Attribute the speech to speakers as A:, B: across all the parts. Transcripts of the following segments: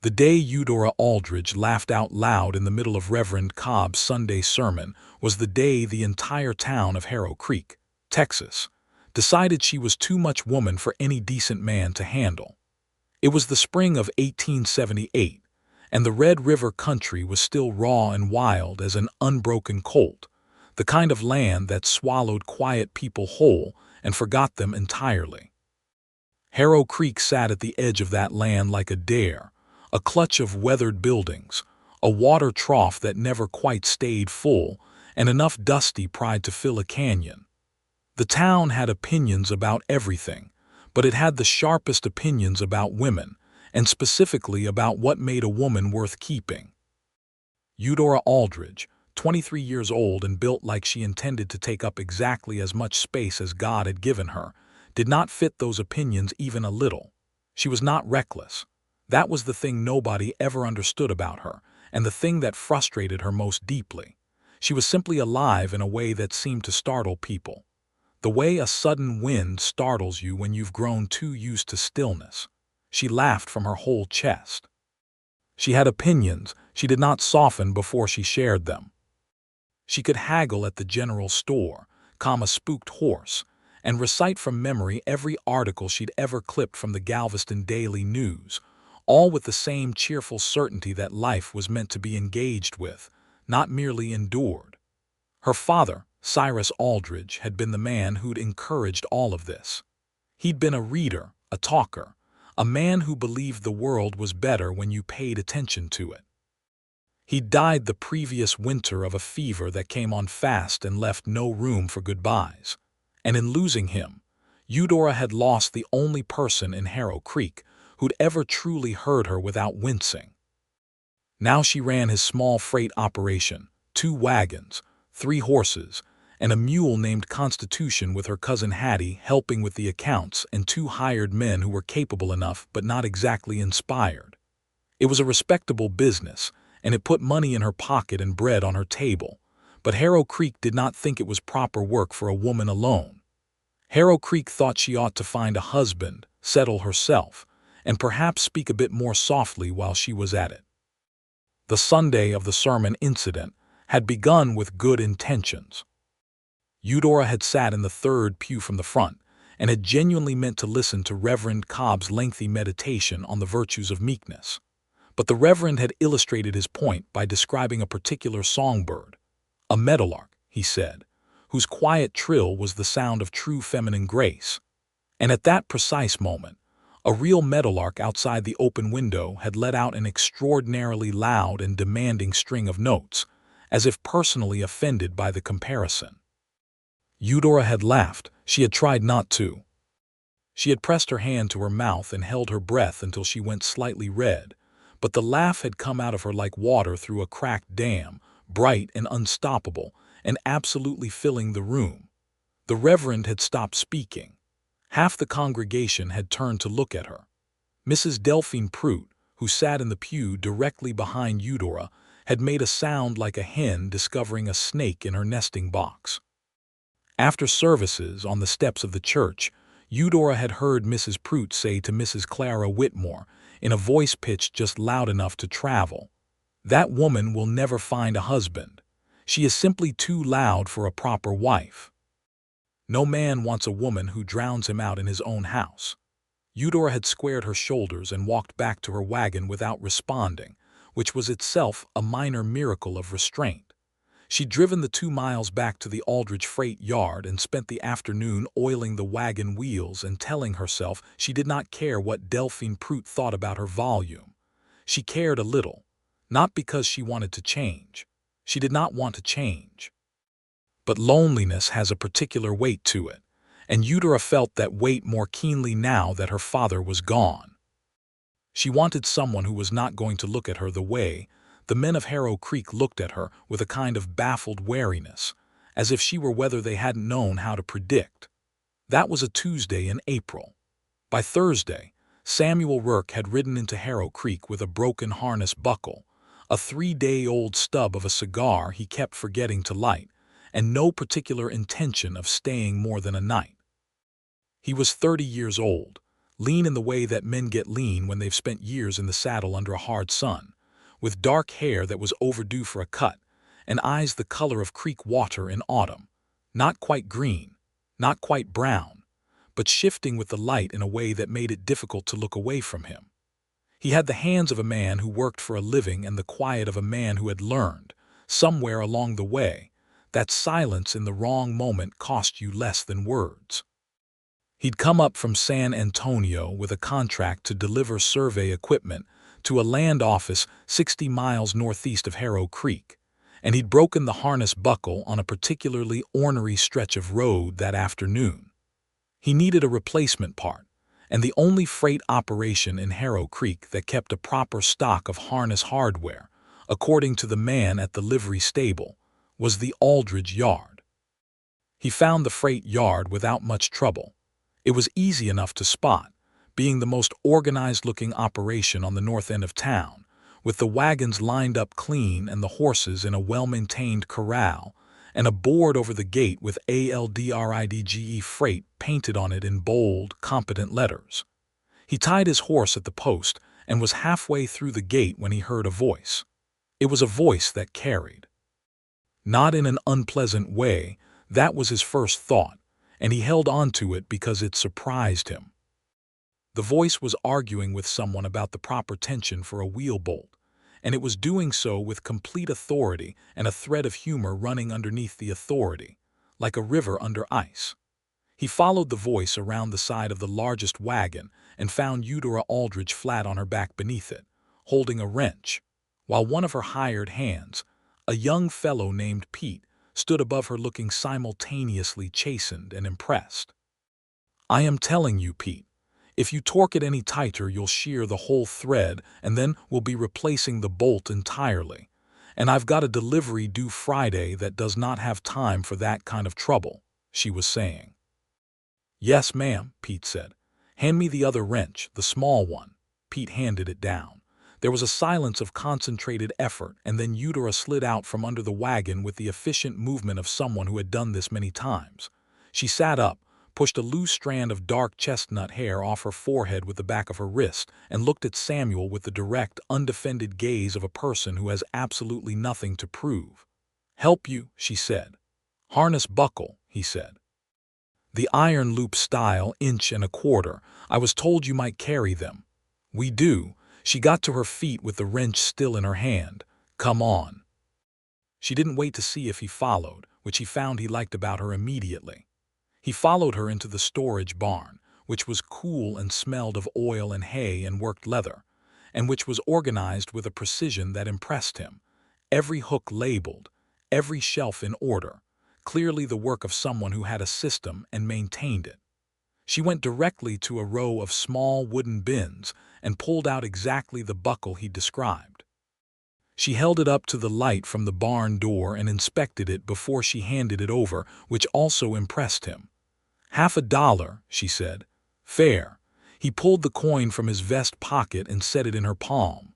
A: The day Eudora Aldridge laughed out loud in the middle of Reverend Cobb's Sunday sermon was the day the entire town of Harrow Creek, Texas, decided she was too much woman for any decent man to handle. It was the spring of 1878, and the Red River country was still raw and wild as an unbroken colt, the kind of land that swallowed quiet people whole and forgot them entirely. Harrow Creek sat at the edge of that land like a dare, a clutch of weathered buildings, a water trough that never quite stayed full, and enough dusty pride to fill a canyon. The town had opinions about everything, but it had the sharpest opinions about women, and specifically about what made a woman worth keeping. Eudora Aldridge, 23 years old and built like she intended to take up exactly as much space as God had given her, did not fit those opinions even a little. She was not reckless. That was the thing nobody ever understood about her, and the thing that frustrated her most deeply. She was simply alive in a way that seemed to startle people. The way a sudden wind startles you when you've grown too used to stillness. She laughed from her whole chest. She had opinions. She did not soften before she shared them. She could haggle at the general store, calm a spooked horse, and recite from memory every article she'd ever clipped from the Galveston Daily News, all with the same cheerful certainty that life was meant to be engaged with, not merely endured. Her father, Cyrus Aldridge, had been the man who'd encouraged all of this. He'd been a reader, a talker, a man who believed the world was better when you paid attention to it. He died the previous winter of a fever that came on fast and left no room for goodbyes. And in losing him, Eudora had lost the only person in Harrow Creek who'd ever truly heard her without wincing. Now she ran his small freight operation, 2 wagons, 3 horses, and a mule named Constitution, with her cousin Hattie helping with the accounts, and 2 hired men who were capable enough but not exactly inspired. It was a respectable business, and it put money in her pocket and bread on her table, but Harrow Creek did not think it was proper work for a woman alone. Harrow Creek thought she ought to find a husband, settle herself, and perhaps speak a bit more softly while she was at it. The Sunday of the sermon incident had begun with good intentions. Eudora had sat in the 3rd pew from the front and had genuinely meant to listen to Reverend Cobb's lengthy meditation on the virtues of meekness. But the Reverend had illustrated his point by describing a particular songbird, a meadowlark, he said, whose quiet trill was the sound of true feminine grace. And at that precise moment, a real meadowlark outside the open window had let out an extraordinarily loud and demanding string of notes, as if personally offended by the comparison. Eudora had laughed. She had tried not to. She had pressed her hand to her mouth and held her breath until she went slightly red, but the laugh had come out of her like water through a cracked dam, bright and unstoppable, and absolutely filling the room. The Reverend had stopped speaking. Half the congregation had turned to look at her. Mrs. Delphine Prout, who sat in the pew directly behind Eudora, had made a sound like a hen discovering a snake in her nesting box. After services on the steps of the church, Eudora had heard Mrs. Prout say to Mrs. Clara Whitmore, in a voice pitched just loud enough to travel, "That woman will never find a husband. She is simply too loud for a proper wife. No man wants a woman who drowns him out in his own house." Eudora had squared her shoulders and walked back to her wagon without responding, which was itself a minor miracle of restraint. She'd driven the 2 miles back to the Aldridge freight yard and spent the afternoon oiling the wagon wheels and telling herself she did not care what Delphine Prout thought about her volume. She cared a little, not because she wanted to change. She did not want to change. But loneliness has a particular weight to it, and Eudora felt that weight more keenly now that her father was gone. She wanted someone who was not going to look at her the way the men of Harrow Creek looked at her, with a kind of baffled wariness, as if she were weather they hadn't known how to predict. That was a Tuesday in April. By Thursday, Samuel Rourke had ridden into Harrow Creek with a broken harness buckle, a 3-day-old stub of a cigar he kept forgetting to light, and no particular intention of staying more than a night. He was 30 years old, lean in the way that men get lean when they've spent years in the saddle under a hard sun, with dark hair that was overdue for a cut, and eyes the color of creek water in autumn, not quite green, not quite brown, but shifting with the light in a way that made it difficult to look away from him. He had the hands of a man who worked for a living and the quiet of a man who had learned, somewhere along the way, that silence in the wrong moment cost you less than words. He'd come up from San Antonio with a contract to deliver survey equipment to a land office 60 miles northeast of Harrow Creek, and he'd broken the harness buckle on a particularly ornery stretch of road that afternoon. He needed a replacement part, and the only freight operation in Harrow Creek that kept a proper stock of harness hardware, according to the man at the livery stable, was the Aldridge yard. He found the freight yard without much trouble. It was easy enough to spot, being the most organized-looking operation on the north end of town, with the wagons lined up clean and the horses in a well-maintained corral, and a board over the gate with ALDRIDGE freight painted on it in bold, competent letters. He tied his horse at the post and was halfway through the gate when he heard a voice. It was a voice that carried. Not in an unpleasant way, that was his first thought, and he held on to it because it surprised him. The voice was arguing with someone about the proper tension for a wheel bolt, and it was doing so with complete authority and a thread of humor running underneath the authority, like a river under ice. He followed the voice around the side of the largest wagon and found Eudora Aldridge flat on her back beneath it, holding a wrench, while one of her hired hands, a young fellow named Pete, stood above her looking simultaneously chastened and impressed. "I am telling you, Pete, if you torque it any tighter you'll shear the whole thread and then we'll be replacing the bolt entirely. And I've got a delivery due Friday that does not have time for that kind of trouble," she was saying. "Yes, ma'am," Pete said. "Hand me the other wrench, the small one." Pete handed it down. There was a silence of concentrated effort, and then Eudora slid out from under the wagon with the efficient movement of someone who had done this many times. She sat up, pushed a loose strand of dark chestnut hair off her forehead with the back of her wrist, and looked at Samuel with the direct, undefended gaze of a person who has absolutely nothing to prove. "Help you," she said. "Harness buckle," he said. "The iron loop style 1.25 inches. I was told you might carry them." "We do." She got to her feet with the wrench still in her hand. "Come on." She didn't wait to see if he followed, which he found he liked about her immediately. He followed her into the storage barn, which was cool and smelled of oil and hay and worked leather, and which was organized with a precision that impressed him. Every hook labeled, every shelf in order, clearly the work of someone who had a system and maintained it. She went directly to a row of small wooden bins and pulled out exactly the buckle he described. She held it up to the light from the barn door and inspected it before she handed it over, which also impressed him. $50, she said. "Fair." He pulled the coin from his vest pocket and set it in her palm.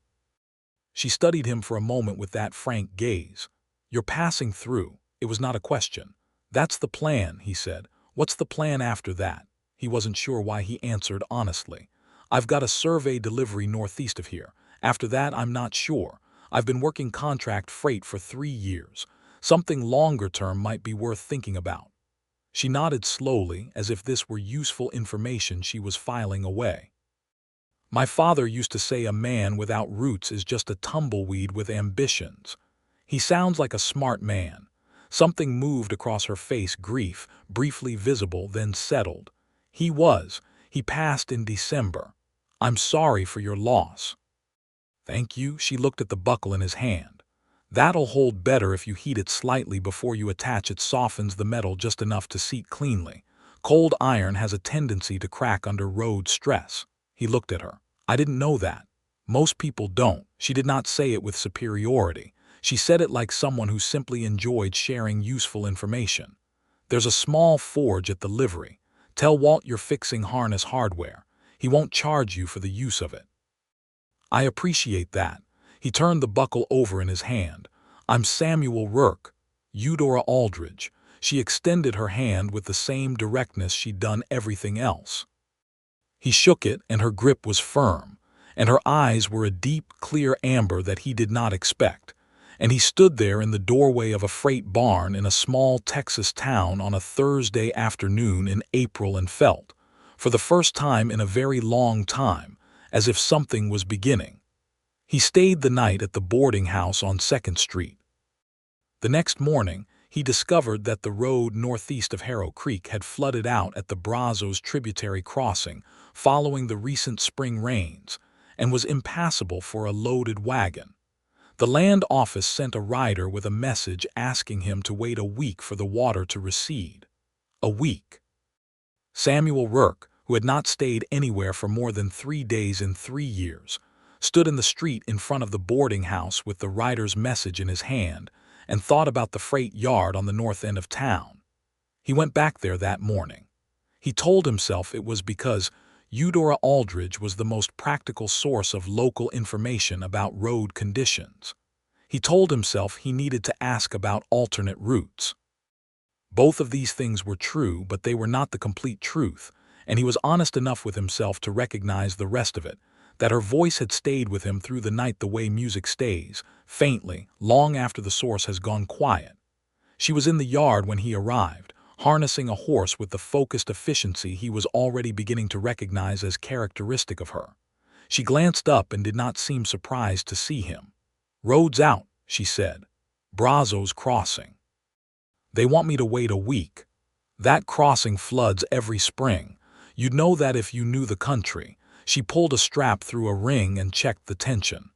A: She studied him for a moment with that frank gaze. "You're passing through." It was not a question. "That's the plan," he said. "What's the plan after that?" He wasn't sure why he answered honestly. "I've got a survey delivery northeast of here. After that, I'm not sure. I've been working contract freight for 3 years. Something longer term might be worth thinking about." She nodded slowly, as if this were useful information she was filing away. "My father used to say a man without roots is just a tumbleweed with ambitions." "He sounds like a smart man." Something moved across her face, grief, briefly visible, then settled. "He was. He passed in December. I'm sorry for your loss." "Thank you." She looked at the buckle in his hand. "That'll hold better if you heat it slightly before you attach it. Softens the metal just enough to seat cleanly. Cold iron has a tendency to crack under road stress." He looked at her. "I didn't know that." "Most people don't." She did not say it with superiority. She said it like someone who simply enjoyed sharing useful information. "There's a small forge at the livery. Tell Walt you're fixing harness hardware. He won't charge you for the use of it." "I appreciate that." He turned the buckle over in his hand. "I'm Samuel Rourke, Eudora Aldridge." She extended her hand with the same directness she'd done everything else. He shook it, and her grip was firm, and her eyes were a deep, clear amber that he did not expect. And he stood there in the doorway of a freight barn in a small Texas town on a Thursday afternoon in April and felt, for the first time in a very long time, as if something was beginning. He stayed the night at the boarding house on 2nd Street. The next morning, he discovered that the road northeast of Harrow Creek had flooded out at the Brazos tributary crossing following the recent spring rains and was impassable for a loaded wagon. The land office sent a rider with a message asking him to wait a week for the water to recede. A week. Samuel Rourke, who had not stayed anywhere for more than 3 days in 3 years, stood in the street in front of the boarding house with the rider's message in his hand and thought about the freight yard on the north end of town. He went back there that morning. He told himself it was because Eudora Aldridge was the most practical source of local information about road conditions. He told himself he needed to ask about alternate routes. Both of these things were true, but they were not the complete truth, and he was honest enough with himself to recognize the rest of it, that her voice had stayed with him through the night the way music stays, faintly, long after the source has gone quiet. She was in the yard when he arrived, harnessing a horse with the focused efficiency he was already beginning to recognize as characteristic of her. She glanced up and did not seem surprised to see him. "Road's out," she said. "Brazos crossing. They want me to wait a week. That crossing floods every spring. You'd know that if you knew the country." She pulled a strap through a ring and checked the tension.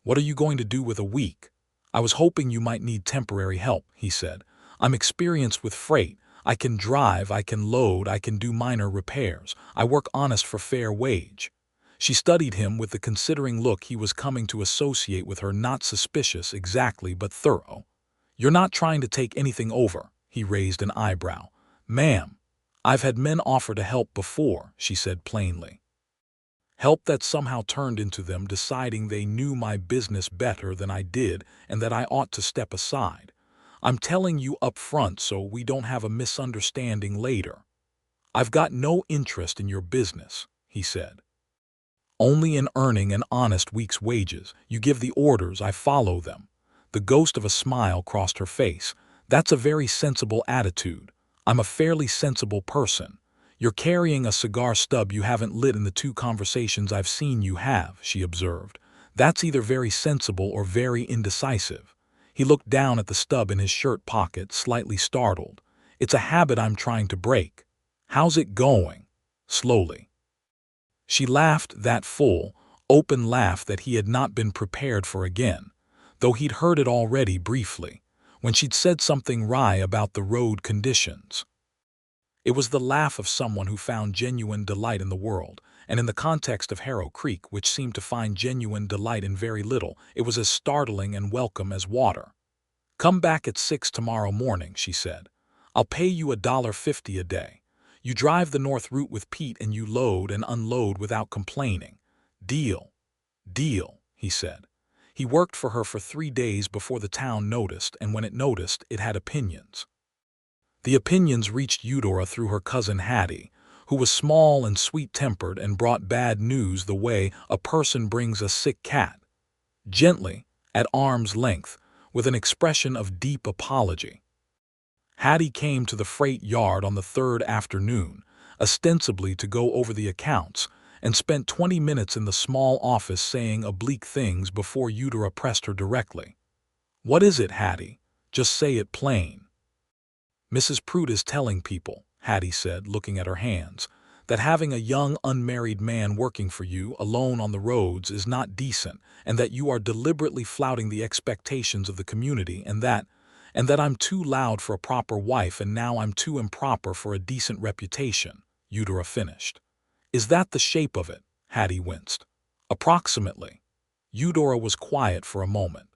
A: "What are you going to do with a week?" "I was hoping you might need temporary help," he said. "I'm experienced with freight. I can drive, I can load, I can do minor repairs. I work honest for fair wage." She studied him with the considering look he was coming to associate with her, not suspicious exactly, but thorough. "You're not trying to take anything over?" He raised an eyebrow. "Ma'am, I've had men offer to help before," she said plainly. "Help that somehow turned into them deciding they knew my business better than I did and that I ought to step aside. I'm telling you up front so we don't have a misunderstanding later. I've got no interest in your business," he said. "Only in earning an honest week's wages. You give the orders, I follow them." The ghost of a smile crossed her face. "That's a very sensible attitude. I'm a fairly sensible person. You're carrying a cigar stub you haven't lit in the 2 conversations I've seen you have," she observed. "That's either very sensible or very indecisive." He looked down at the stub in his shirt pocket, slightly startled. "It's a habit I'm trying to break." "How's it going?" "Slowly." She laughed, that full, open laugh that he had not been prepared for again, though he'd heard it already briefly, when she'd said something wry about the road conditions. It was the laugh of someone who found genuine delight in the world, and in the context of Harrow Creek, which seemed to find genuine delight in very little, it was as startling and welcome as water. "Come back at 6 tomorrow morning," she said. "I'll pay you $1.50 a day. You drive the north route with Pete and you load and unload without complaining." "Deal." "Deal," he said. He worked for her for 3 days before the town noticed, and when it noticed, it had opinions. The opinions reached Eudora through her cousin Hattie, who was small and sweet-tempered and brought bad news the way a person brings a sick cat. Gently, at arm's length, with an expression of deep apology. Hattie came to the freight yard on the 3rd afternoon, ostensibly to go over the accounts, and spent 20 minutes in the small office saying oblique things before Eudora pressed her directly. "What is it, Hattie? Just say it plain." "Mrs. Prude is telling people," Hattie said, looking at her hands, "that having a young unmarried man working for you alone on the roads is not decent, and that you are deliberately flouting the expectations of the community, and that I'm too loud for a proper wife and now I'm too improper for a decent reputation," Eudora finished. "Is that the shape of it?" Hattie winced. "Approximately." Eudora was quiet for a moment.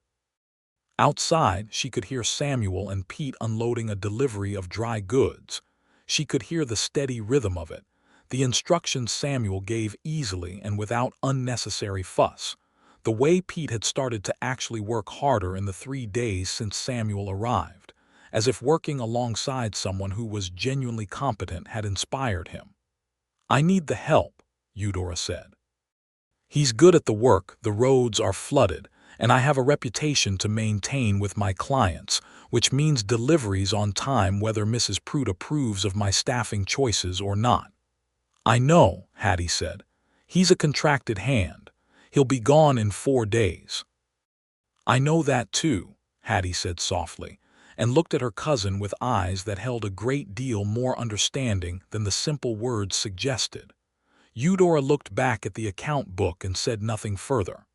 A: Outside, she could hear Samuel and Pete unloading a delivery of dry goods. She could hear the steady rhythm of it, the instructions Samuel gave easily and without unnecessary fuss, the way Pete had started to actually work harder in the 3 days since Samuel arrived, as if working alongside someone who was genuinely competent had inspired him. "I need the help," Eudora said. "He's good at the work, the roads are flooded, and I have a reputation to maintain with my clients, which means deliveries on time whether Mrs. Prude approves of my staffing choices or not." "I know," Hattie said. "He's a contracted hand. He'll be gone in 4 days." "I know that too," Hattie said softly, and looked at her cousin with eyes that held a great deal more understanding than the simple words suggested. Eudora looked back at the account book and said nothing further.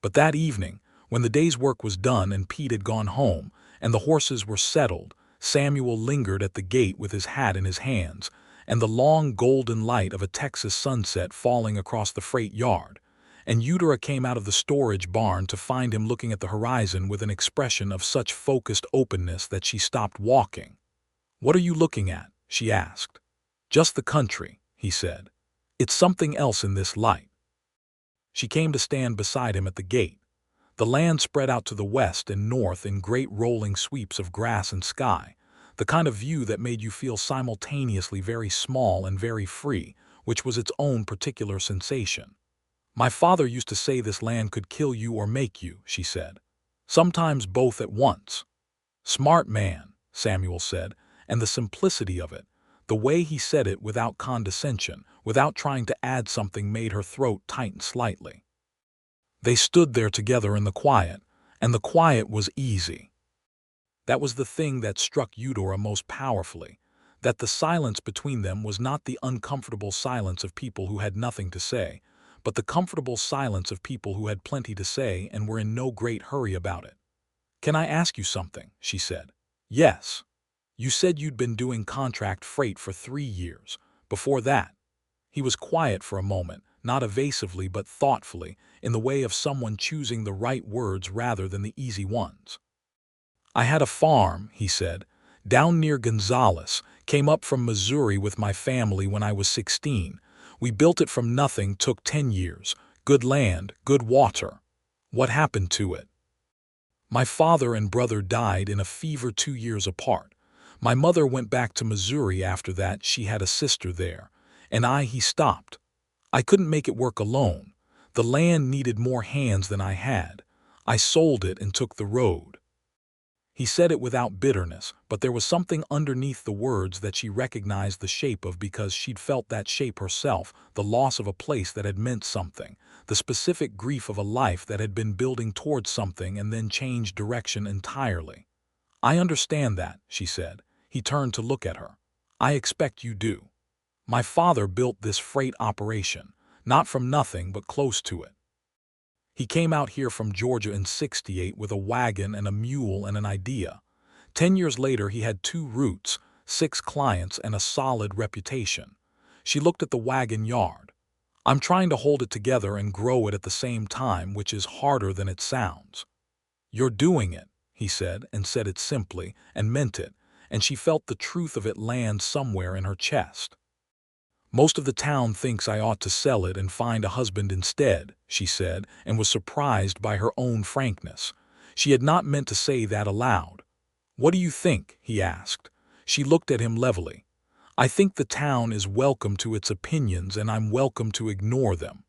A: But that evening, when the day's work was done and Pete had gone home, and the horses were settled, Samuel lingered at the gate with his hat in his hands, and the long golden light of a Texas sunset falling across the freight yard, and Eudora came out of the storage barn to find him looking at the horizon with an expression of such focused openness that she stopped walking. "What are you looking at?" she asked. "Just the country," he said. "It's something else in this light." She came to stand beside him at the gate. The land spread out to the west and north in great rolling sweeps of grass and sky, the kind of view that made you feel simultaneously very small and very free, which was its own particular sensation. "My father used to say this land could kill you or make you," she said. "Sometimes both at once." "Smart man," Samuel said, and the simplicity of it, the way he said it without condescension, without trying to add something, made her throat tighten slightly. They stood there together in the quiet, and the quiet was easy. That was the thing that struck Eudora most powerfully, that the silence between them was not the uncomfortable silence of people who had nothing to say, but the comfortable silence of people who had plenty to say and were in no great hurry about it. "Can I ask you something?" she said. "Yes. You said you'd been doing contract freight for 3 years. Before that." He was quiet for a moment, not evasively but thoughtfully, in the way of someone choosing the right words rather than the easy ones. "I had a farm," he said, "down near Gonzales, came up from Missouri with my family when I was 16. We built it from nothing, took 10 years. Good land, good water. What happened to it? My father and brother died in a fever 2 years apart. My mother went back to Missouri after that, she had a sister there. And he stopped. I couldn't make it work alone. The land needed more hands than I had. I sold it and took the road." He said it without bitterness, but there was something underneath the words that she recognized the shape of because she'd felt that shape herself, the loss of a place that had meant something, the specific grief of a life that had been building towards something and then changed direction entirely. "I understand that," she said. He turned to look at her. "I expect you do. My father built this freight operation, not from nothing but close to it. He came out here from Georgia in '68 with a wagon and a mule and an idea. 10 years later he had 2 routes, 6 clients, and a solid reputation." She looked at the wagon yard. "I'm trying to hold it together and grow it at the same time, which is harder than it sounds." "You're doing it," he said, and said it simply, and meant it, and she felt the truth of it land somewhere in her chest. "Most of the town thinks I ought to sell it and find a husband instead," she said, and was surprised by her own frankness. She had not meant to say that aloud. "What do you think?" he asked. She looked at him levelly. "I think the town is welcome to its opinions and I'm welcome to ignore them."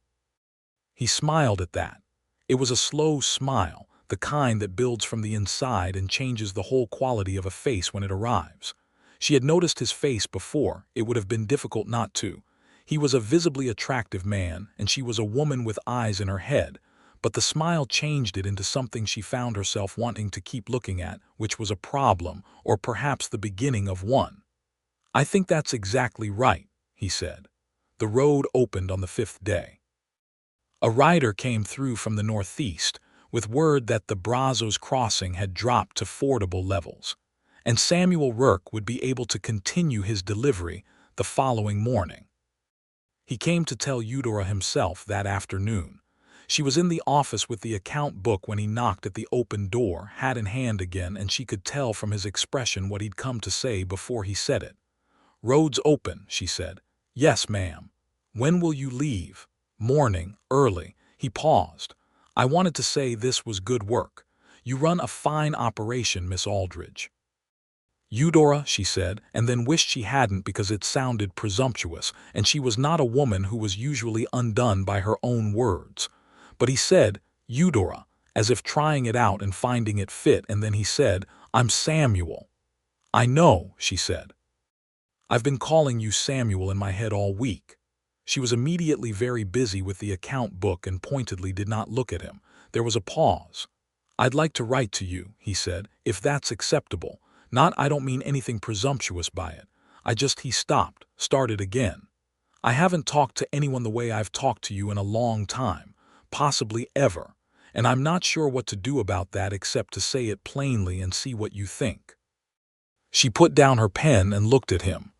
A: He smiled at that. It was a slow smile, the kind that builds from the inside and changes the whole quality of a face when it arrives. She had noticed his face before, it would have been difficult not to. He was a visibly attractive man, and she was a woman with eyes in her head, but the smile changed it into something she found herself wanting to keep looking at, which was a problem, or perhaps the beginning of one. "I think that's exactly right," he said. The road opened on the 5th day. A rider came through from the northeast, with word that the Brazos crossing had dropped to fordable levels, and Samuel Rourke would be able to continue his delivery the following morning. He came to tell Eudora himself that afternoon. She was in the office with the account book when he knocked at the open door, hat in hand again, and she could tell from his expression what he'd come to say before he said it. "Road's open," she said. "Yes, ma'am." "When will you leave?" "Morning, early." He paused. "I wanted to say this was good work. You run a fine operation, Miss Aldridge." "Eudora," she said, and then wished she hadn't because it sounded presumptuous, and she was not a woman who was usually undone by her own words. But he said, "Eudora," as if trying it out and finding it fit, and then he said, "I'm Samuel." "I know," she said. "I've been calling you Samuel in my head all week." She was immediately very busy with the account book and pointedly did not look at him. There was a pause. "I'd like to write to you," he said, "if that's acceptable. I don't mean anything presumptuous by it. He stopped, started again. "I haven't talked to anyone the way I've talked to you in a long time, possibly ever, and I'm not sure what to do about that except to say it plainly and see what you think." She put down her pen and looked at him.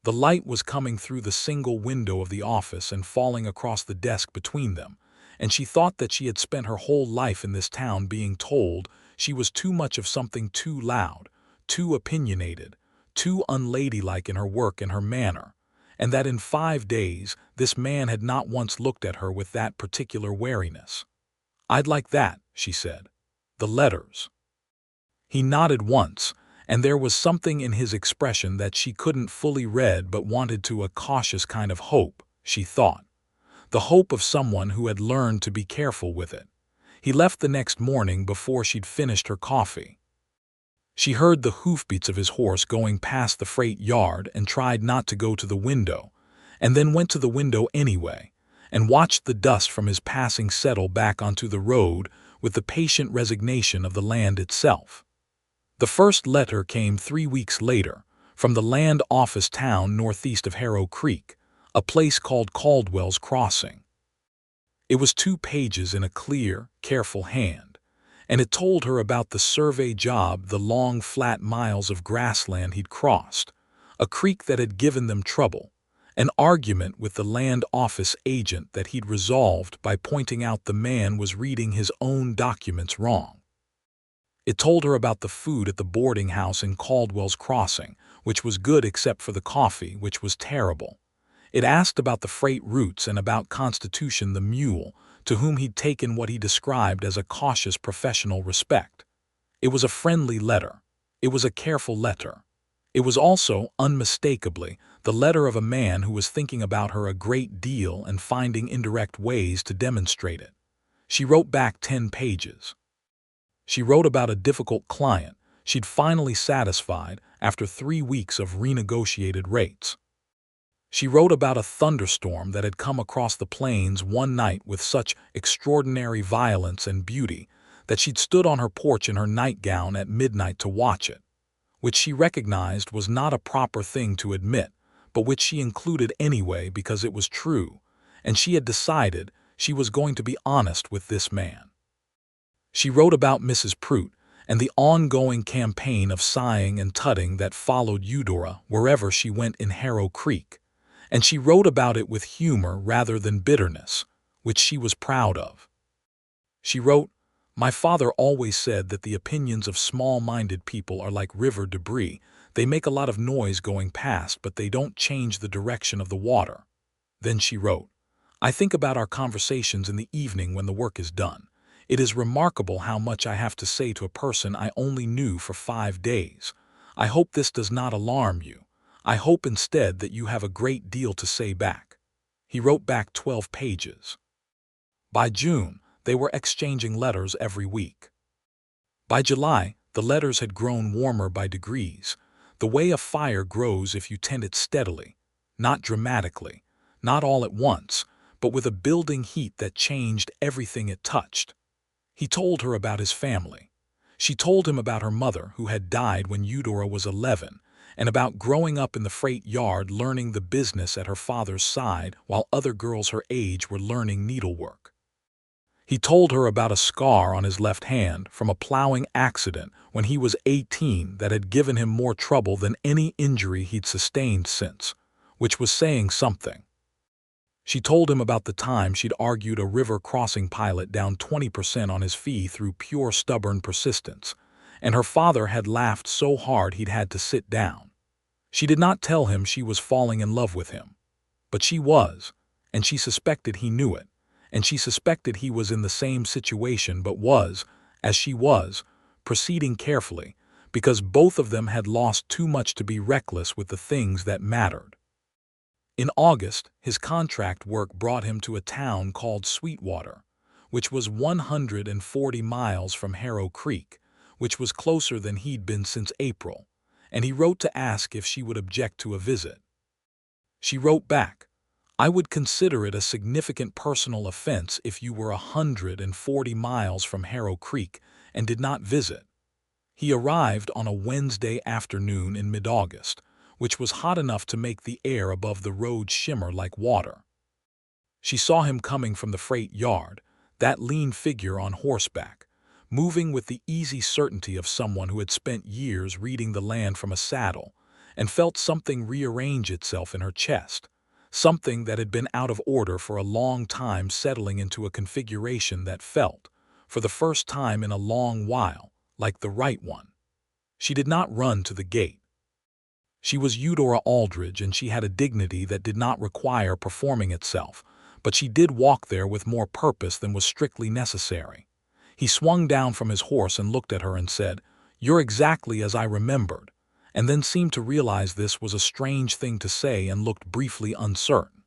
A: The light was coming through the single window of the office and falling across the desk between them, and she thought that she had spent her whole life in this town being told she was too much of something, too loud, too opinionated, too unladylike in her work and her manner, and that in 5 days this man had not once looked at her with that particular wariness. "I'd like that," she said. "The letters." He nodded once, and there was something in his expression that she couldn't fully read but wanted to, a cautious kind of hope, she thought. The hope of someone who had learned to be careful with it. He left the next morning before she'd finished her coffee. She heard the hoofbeats of his horse going past the freight yard and tried not to go to the window, and then went to the window anyway, and watched the dust from his passing settle back onto the road with the patient resignation of the land itself. The first letter came 3 weeks later, from the land office town northeast of Harrow Creek, a place called Caldwell's Crossing. It was 2 pages in a clear, careful hand, and it told her about the survey job, the long flat miles of grassland he'd crossed, a creek that had given them trouble, an argument with the land office agent that he'd resolved by pointing out the man was reading his own documents wrong. It told her about the food at the boarding house in Caldwell's Crossing, which was good except for the coffee, which was terrible. It asked about the freight routes and about Constitution the mule, to whom he'd taken what he described as a cautious professional respect. It was a friendly letter. It was a careful letter. It was also, unmistakably, the letter of a man who was thinking about her a great deal and finding indirect ways to demonstrate it. She wrote back 10 pages. She wrote about a difficult client she'd finally satisfied after 3 weeks of renegotiated rates. She wrote about a thunderstorm that had come across the plains one night with such extraordinary violence and beauty that she'd stood on her porch in her nightgown at midnight to watch it, which she recognized was not a proper thing to admit, but which she included anyway because it was true, and she had decided she was going to be honest with this man. She wrote about Mrs. Prout and the ongoing campaign of sighing and tutting that followed Eudora wherever she went in Harrow Creek, and she wrote about it with humor rather than bitterness, which she was proud of. She wrote, "My father always said that the opinions of small-minded people are like river debris. They make a lot of noise going past, but they don't change the direction of the water." Then she wrote, "I think about our conversations in the evening when the work is done. It is remarkable how much I have to say to a person I only knew for 5 days. I hope this does not alarm you. I hope instead that you have a great deal to say back." He wrote back 12 pages. By June, they were exchanging letters every week. By July, the letters had grown warmer by degrees, the way a fire grows if you tend it steadily, not dramatically, not all at once, but with a building heat that changed everything it touched. He told her about his family. She told him about her mother, who had died when Eudora was 11, and about growing up in the freight yard learning the business at her father's side while other girls her age were learning needlework. He told her about a scar on his left hand from a plowing accident when he was 18 that had given him more trouble than any injury he'd sustained since, which was saying something. She told him about the time she'd argued a river crossing pilot down 20% on his fee through pure stubborn persistence, and her father had laughed so hard he'd had to sit down. She did not tell him she was falling in love with him, but she was, and she suspected he knew it, and she suspected he was in the same situation but was, as she was, proceeding carefully, because both of them had lost too much to be reckless with the things that mattered. In August, his contract work brought him to a town called Sweetwater, which was 140 miles from Harrow Creek, which was closer than he'd been since April, and he wrote to ask if she would object to a visit. She wrote back, "I would consider it a significant personal offense if you were 140 miles from Harrow Creek and did not visit." He arrived on a Wednesday afternoon in mid-August, which was hot enough to make the air above the road shimmer like water. She saw him coming from the freight yard, that lean figure on horseback, moving with the easy certainty of someone who had spent years reading the land from a saddle, and felt something rearrange itself in her chest, something that had been out of order for a long time settling into a configuration that felt, for the first time in a long while, like the right one. She did not run to the gate. She was Eudora Aldridge, and she had a dignity that did not require performing itself, but she did walk there with more purpose than was strictly necessary. He swung down from his horse and looked at her and said, "You're exactly as I remembered," and then seemed to realize this was a strange thing to say and looked briefly uncertain.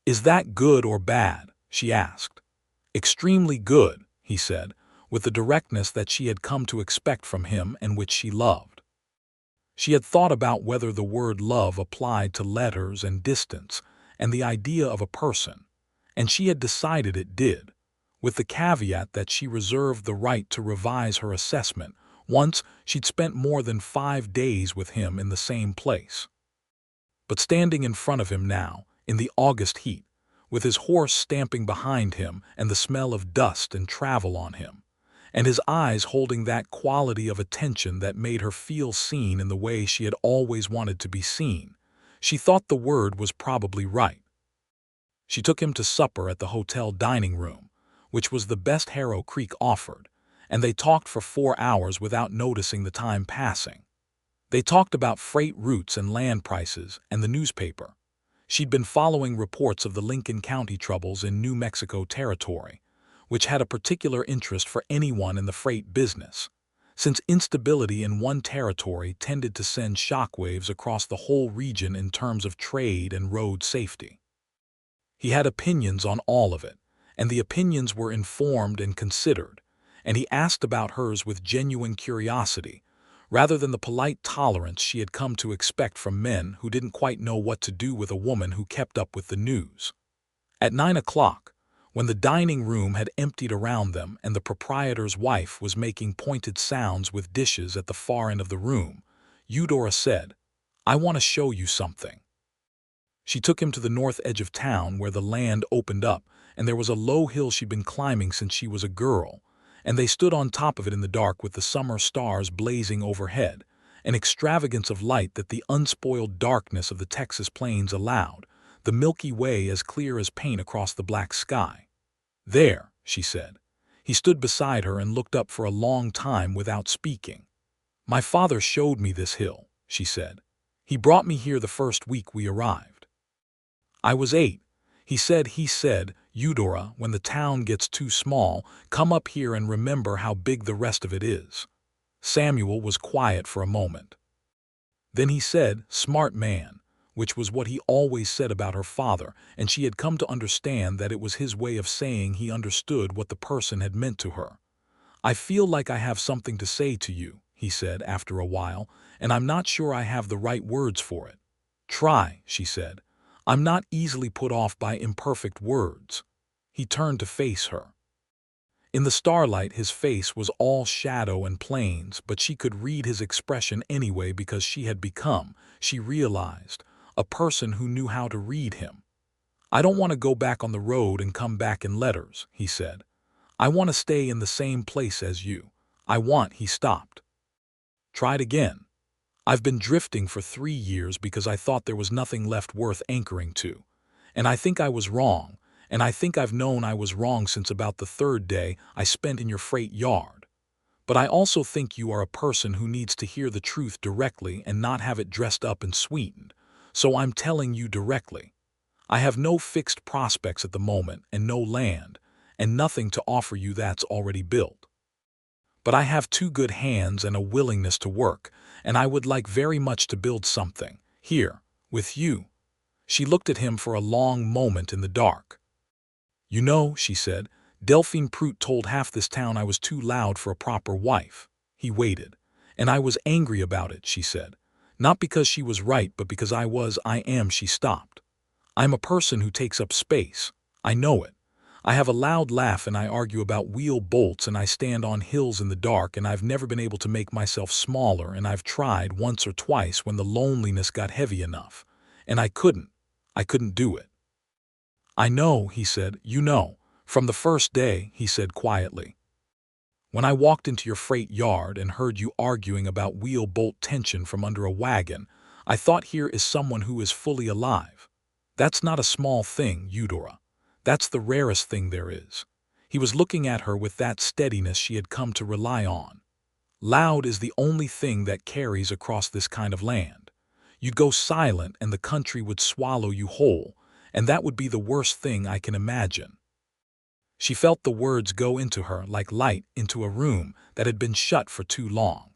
A: "Is that good or bad?" she asked. "Extremely good," he said, with the directness that she had come to expect from him and which she loved. She had thought about whether the word love applied to letters and distance and the idea of a person, and she had decided it did, with the caveat that she reserved the right to revise her assessment once she'd spent more than 5 days with him in the same place. But standing in front of him now, in the August heat, with his horse stamping behind him and the smell of dust and travel on him, and his eyes holding that quality of attention that made her feel seen in the way she had always wanted to be seen, she thought the word was probably right. She took him to supper at the hotel dining room, which was the best Harrow Creek offered, and they talked for 4 hours without noticing the time passing. They talked about freight routes and land prices and the newspaper. She'd been following reports of the Lincoln County troubles in New Mexico Territory, which had a particular interest for anyone in the freight business, since instability in one territory tended to send shockwaves across the whole region in terms of trade and road safety. He had opinions on all of it, and the opinions were informed and considered, and he asked about hers with genuine curiosity, rather than the polite tolerance she had come to expect from men who didn't quite know what to do with a woman who kept up with the news. At 9 o'clock, when the dining room had emptied around them and the proprietor's wife was making pointed sounds with dishes at the far end of the room, Eudora said, "I want to show you something." She took him to the north edge of town where the land opened up, and there was a low hill she'd been climbing since she was a girl, and they stood on top of it in the dark with the summer stars blazing overhead, an extravagance of light that the unspoiled darkness of the Texas plains allowed, the Milky Way as clear as paint across the black sky. "There," she said. He stood beside her and looked up for a long time without speaking. "My father showed me this hill," she said. "He brought me here the first week we arrived. I was 8. He said, Eudora, when the town gets too small, come up here and remember how big the rest of it is." Samuel was quiet for a moment. Then he said, "Smart man," which was what he always said about her father, and she had come to understand that it was his way of saying he understood what the person had meant to her. "I feel like I have something to say to you," he said after a while, "and I'm not sure I have the right words for it." "Try," she said. "I'm not easily put off by imperfect words." He turned to face her. In the starlight his face was all shadow and plains, but she could read his expression anyway because she had become, she realized, a person who knew how to read him. "I don't want to go back on the road and come back in letters," he said. "I want to stay in the same place as you. He stopped. "Tried again. I've been drifting for 3 years because I thought there was nothing left worth anchoring to. And I think I was wrong, and I think I've known I was wrong since about the 3rd day I spent in your freight yard. But I also think you are a person who needs to hear the truth directly and not have it dressed up and sweetened. So I'm telling you directly. I have no fixed prospects at the moment and no land, and nothing to offer you that's already built. but I have 2 good hands and a willingness to work, and I would like very much to build something, here, with you." She looked at him for a long moment in the dark. "You know," she said, "Delphine Prout told half this town I was too loud for a proper wife." He waited. "And I was angry about it," she said. "Not because she was right, but because I am." She stopped. "I'm a person who takes up space. I know it. I have a loud laugh and I argue about wheel bolts and I stand on hills in the dark and I've never been able to make myself smaller and I've tried once or twice when the loneliness got heavy enough. And I couldn't do it." "I know," he said, "you know. From the first day," he said quietly. "When I walked into your freight yard and heard you arguing about wheel bolt tension from under a wagon, I thought here is someone who is fully alive. That's not a small thing, Eudora. That's the rarest thing there is." He was looking at her with that steadiness she had come to rely on. "Loud is the only thing that carries across this kind of land. You'd go silent and the country would swallow you whole, and that would be the worst thing I can imagine." She felt the words go into her like light into a room that had been shut for too long.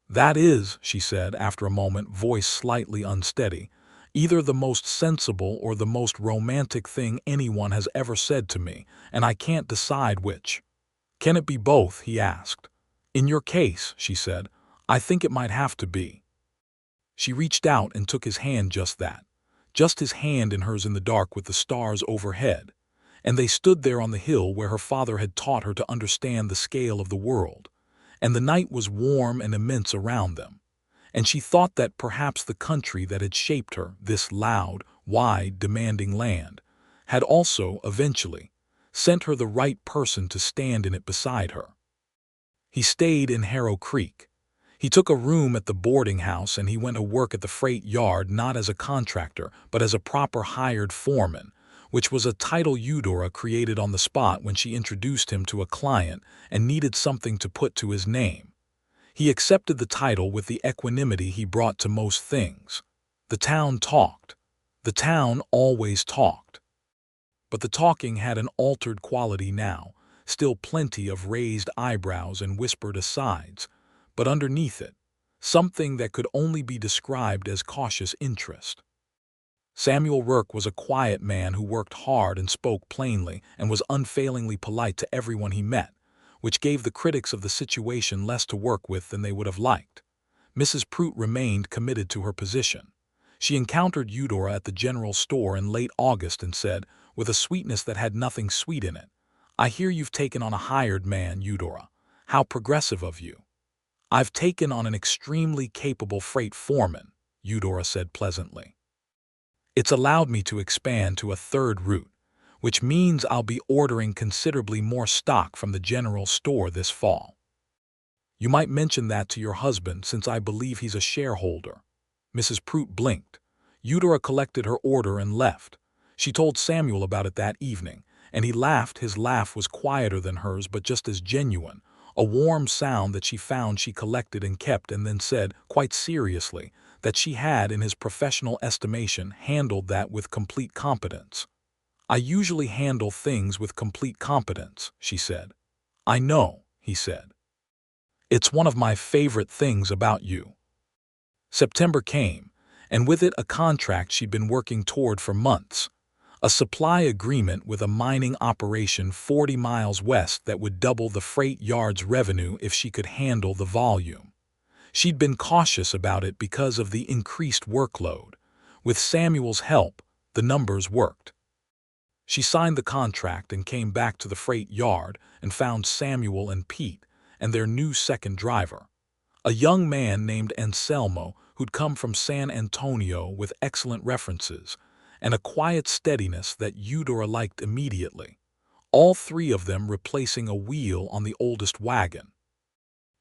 A: "That is," she said after a moment, voice slightly unsteady, "either the most sensible or the most romantic thing anyone has ever said to me, and I can't decide which." "Can it be both?" he asked. "In your case," she said, "I think it might have to be." She reached out and took his hand, just his hand in hers in the dark with the stars overhead, and they stood there on the hill where her father had taught her to understand the scale of the world, and the night was warm and immense around them. And she thought that perhaps the country that had shaped her, this loud, wide, demanding land, had also, eventually, sent her the right person to stand in it beside her. He stayed in Harrow Creek. He took a room at the boarding house and he went to work at the freight yard not as a contractor, but as a proper hired foreman, which was a title Eudora created on the spot when she introduced him to a client and needed something to put to his name. He accepted the title with the equanimity he brought to most things. The town talked. The town always talked. But the talking had an altered quality now, still plenty of raised eyebrows and whispered asides, but underneath it, something that could only be described as cautious interest. Samuel Rourke was a quiet man who worked hard and spoke plainly and was unfailingly polite to everyone he met, which gave the critics of the situation less to work with than they would have liked. Mrs. Prout remained committed to her position. She encountered Eudora at the general store in late August and said, with a sweetness that had nothing sweet in it, "I hear you've taken on a hired man, Eudora. How progressive of you." "I've taken on an extremely capable freight foreman," Eudora said pleasantly. "It's allowed me to expand to a 3rd route, which means I'll be ordering considerably more stock from the general store this fall. You might mention that to your husband since I believe he's a shareholder." Mrs. Prout blinked. Eudora collected her order and left. She told Samuel about it that evening, and he laughed. His laugh was quieter than hers but just as genuine, a warm sound that she found she collected and kept, and then said, quite seriously, that she had, in his professional estimation, handled that with complete competence. "I usually handle things with complete competence," she said. "I know," he said. "It's one of my favorite things about you." September came, and with it a contract she'd been working toward for months. A supply agreement with a mining operation 40 miles west that would double the freight yard's revenue if she could handle the volume. She'd been cautious about it because of the increased workload. With Samuel's help, the numbers worked. She signed the contract and came back to the freight yard and found Samuel and Pete and their new second driver, a young man named Anselmo who'd come from San Antonio with excellent references and a quiet steadiness that Eudora liked immediately, all 3 of them replacing a wheel on the oldest wagon.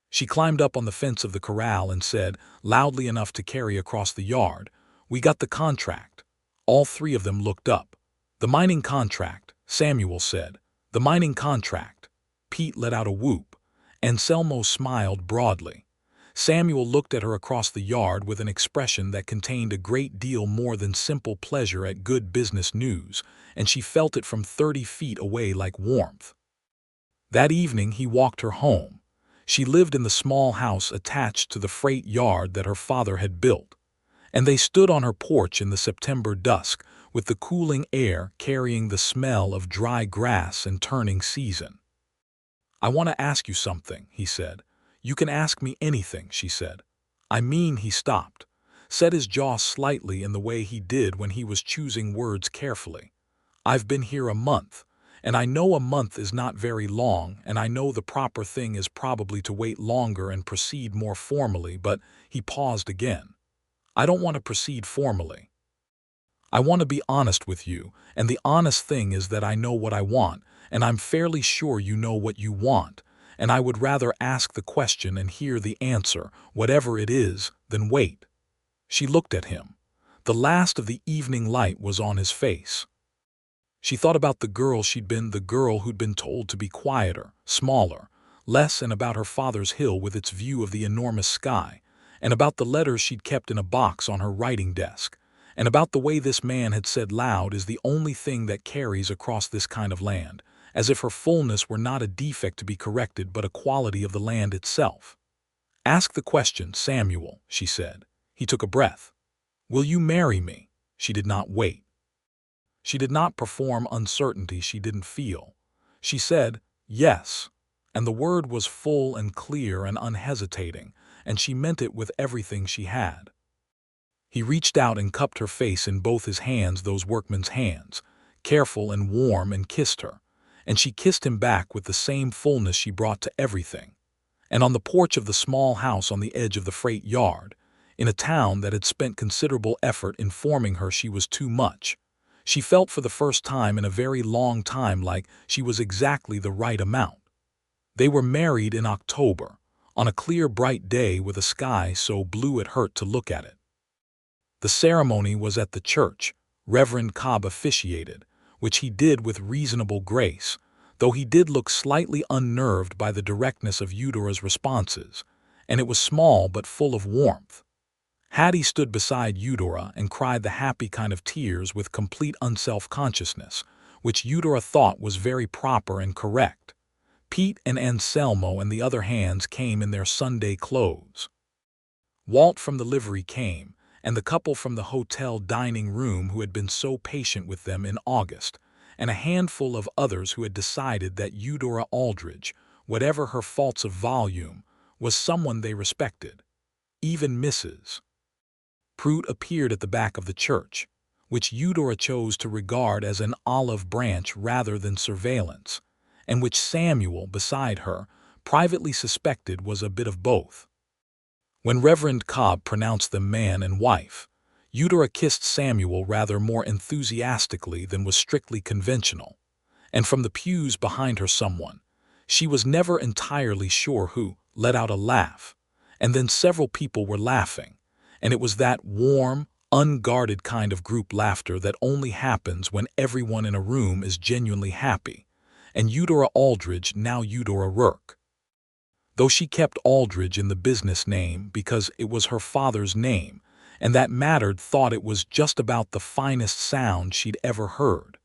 A: She climbed up on the fence of the corral and said, loudly enough to carry across the yard, "We got the contract." All 3 of them looked up. "The mining contract," Samuel said. "The mining contract." Pete let out a whoop. Anselmo smiled broadly. Samuel looked at her across the yard with an expression that contained a great deal more than simple pleasure at good business news, and she felt it from 30 feet away like warmth. That evening he walked her home. She lived in the small house attached to the freight yard that her father had built, and they stood on her porch in the September dusk, with the cooling air carrying the smell of dry grass and turning season. "I want to ask you something," he said. "You can ask me anything," she said. "I mean," he stopped, set his jaw slightly in the way he did when he was choosing words carefully. "I've been here a month, and I know a month is not very long, and I know the proper thing is probably to wait longer and proceed more formally," but he paused again. "I don't want to proceed formally. I want to be honest with you, and the honest thing is that I know what I want, and I'm fairly sure you know what you want, and I would rather ask the question and hear the answer, whatever it is, than wait." She looked at him. The last of the evening light was on his face. She thought about the girl she'd been, the girl who'd been told to be quieter, smaller, less, and about her father's hill with its view of the enormous sky, and about the letters she'd kept in a box on her writing desk, and about the way this man had said loud is the only thing that carries across this kind of land, as if her fullness were not a defect to be corrected but a quality of the land itself. "Ask the question, Samuel," she said. He took a breath. "Will you marry me?" She did not wait. She did not perform uncertainty she didn't feel. She said, "Yes," and the word was full and clear and unhesitating, and she meant it with everything she had. He reached out and cupped her face in both his hands, those workman's hands, careful and warm, and kissed her, and she kissed him back with the same fullness she brought to everything. And on the porch of the small house on the edge of the freight yard, in a town that had spent considerable effort informing her she was too much, she felt for the first time in a very long time like she was exactly the right amount. They were married in October, on a clear bright day with a sky so blue it hurt to look at it. The ceremony was at the church. Reverend Cobb officiated, which he did with reasonable grace, though he did look slightly unnerved by the directness of Eudora's responses, and it was small but full of warmth. Hattie stood beside Eudora and cried the happy kind of tears with complete unself-consciousness, which Eudora thought was very proper and correct. Pete and Anselmo and the other hands came in their Sunday clothes. Walt from the livery came, and the couple from the hotel dining room who had been so patient with them in August, and a handful of others who had decided that Eudora Aldridge, whatever her faults of volume, was someone they respected. Even Mrs. Pruitt appeared at the back of the church, which Eudora chose to regard as an olive branch rather than surveillance, and which Samuel, beside her, privately suspected was a bit of both. When Reverend Cobb pronounced them man and wife, Eudora kissed Samuel rather more enthusiastically than was strictly conventional, and from the pews behind her someone, she was never entirely sure who, let out a laugh, and then several people were laughing, and it was that warm, unguarded kind of group laughter that only happens when everyone in a room is genuinely happy, and Eudora Aldridge, now Eudora Rourke, though she kept Aldridge in the business name because it was her father's name, and that mattered, thought it was just about the finest sound she'd ever heard.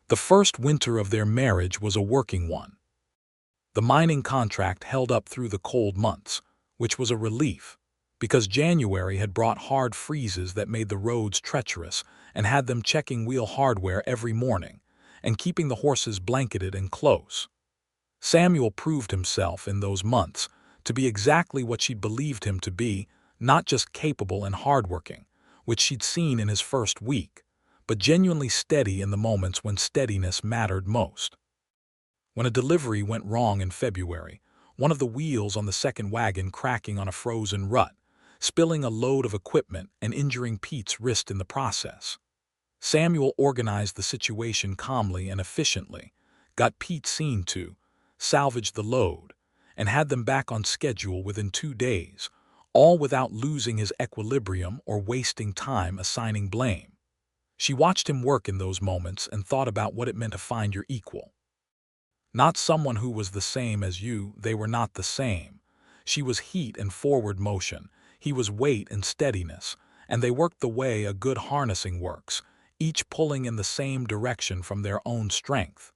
A: The first winter of their marriage was a working one. The mining contract held up through the cold months, which was a relief, because January had brought hard freezes that made the roads treacherous and had them checking wheel hardware every morning and keeping the horses blanketed and close. Samuel proved himself in those months to be exactly what she'd believed him to be, not just capable and hardworking, which she'd seen in his first week, but genuinely steady in the moments when steadiness mattered most. When a delivery went wrong in February, one of the wheels on the second wagon cracking on a frozen rut, spilling a load of equipment and injuring Pete's wrist in the process, Samuel organized the situation calmly and efficiently, got Pete seen to, salvaged the load, and had them back on schedule within 2 days, all without losing his equilibrium or wasting time assigning blame. She watched him work in those moments and thought about what it meant to find your equal. Not someone who was the same as you, they were not the same. She was heat and forward motion, he was weight and steadiness, and they worked the way a good harnessing works, each pulling in the same direction from their own strength.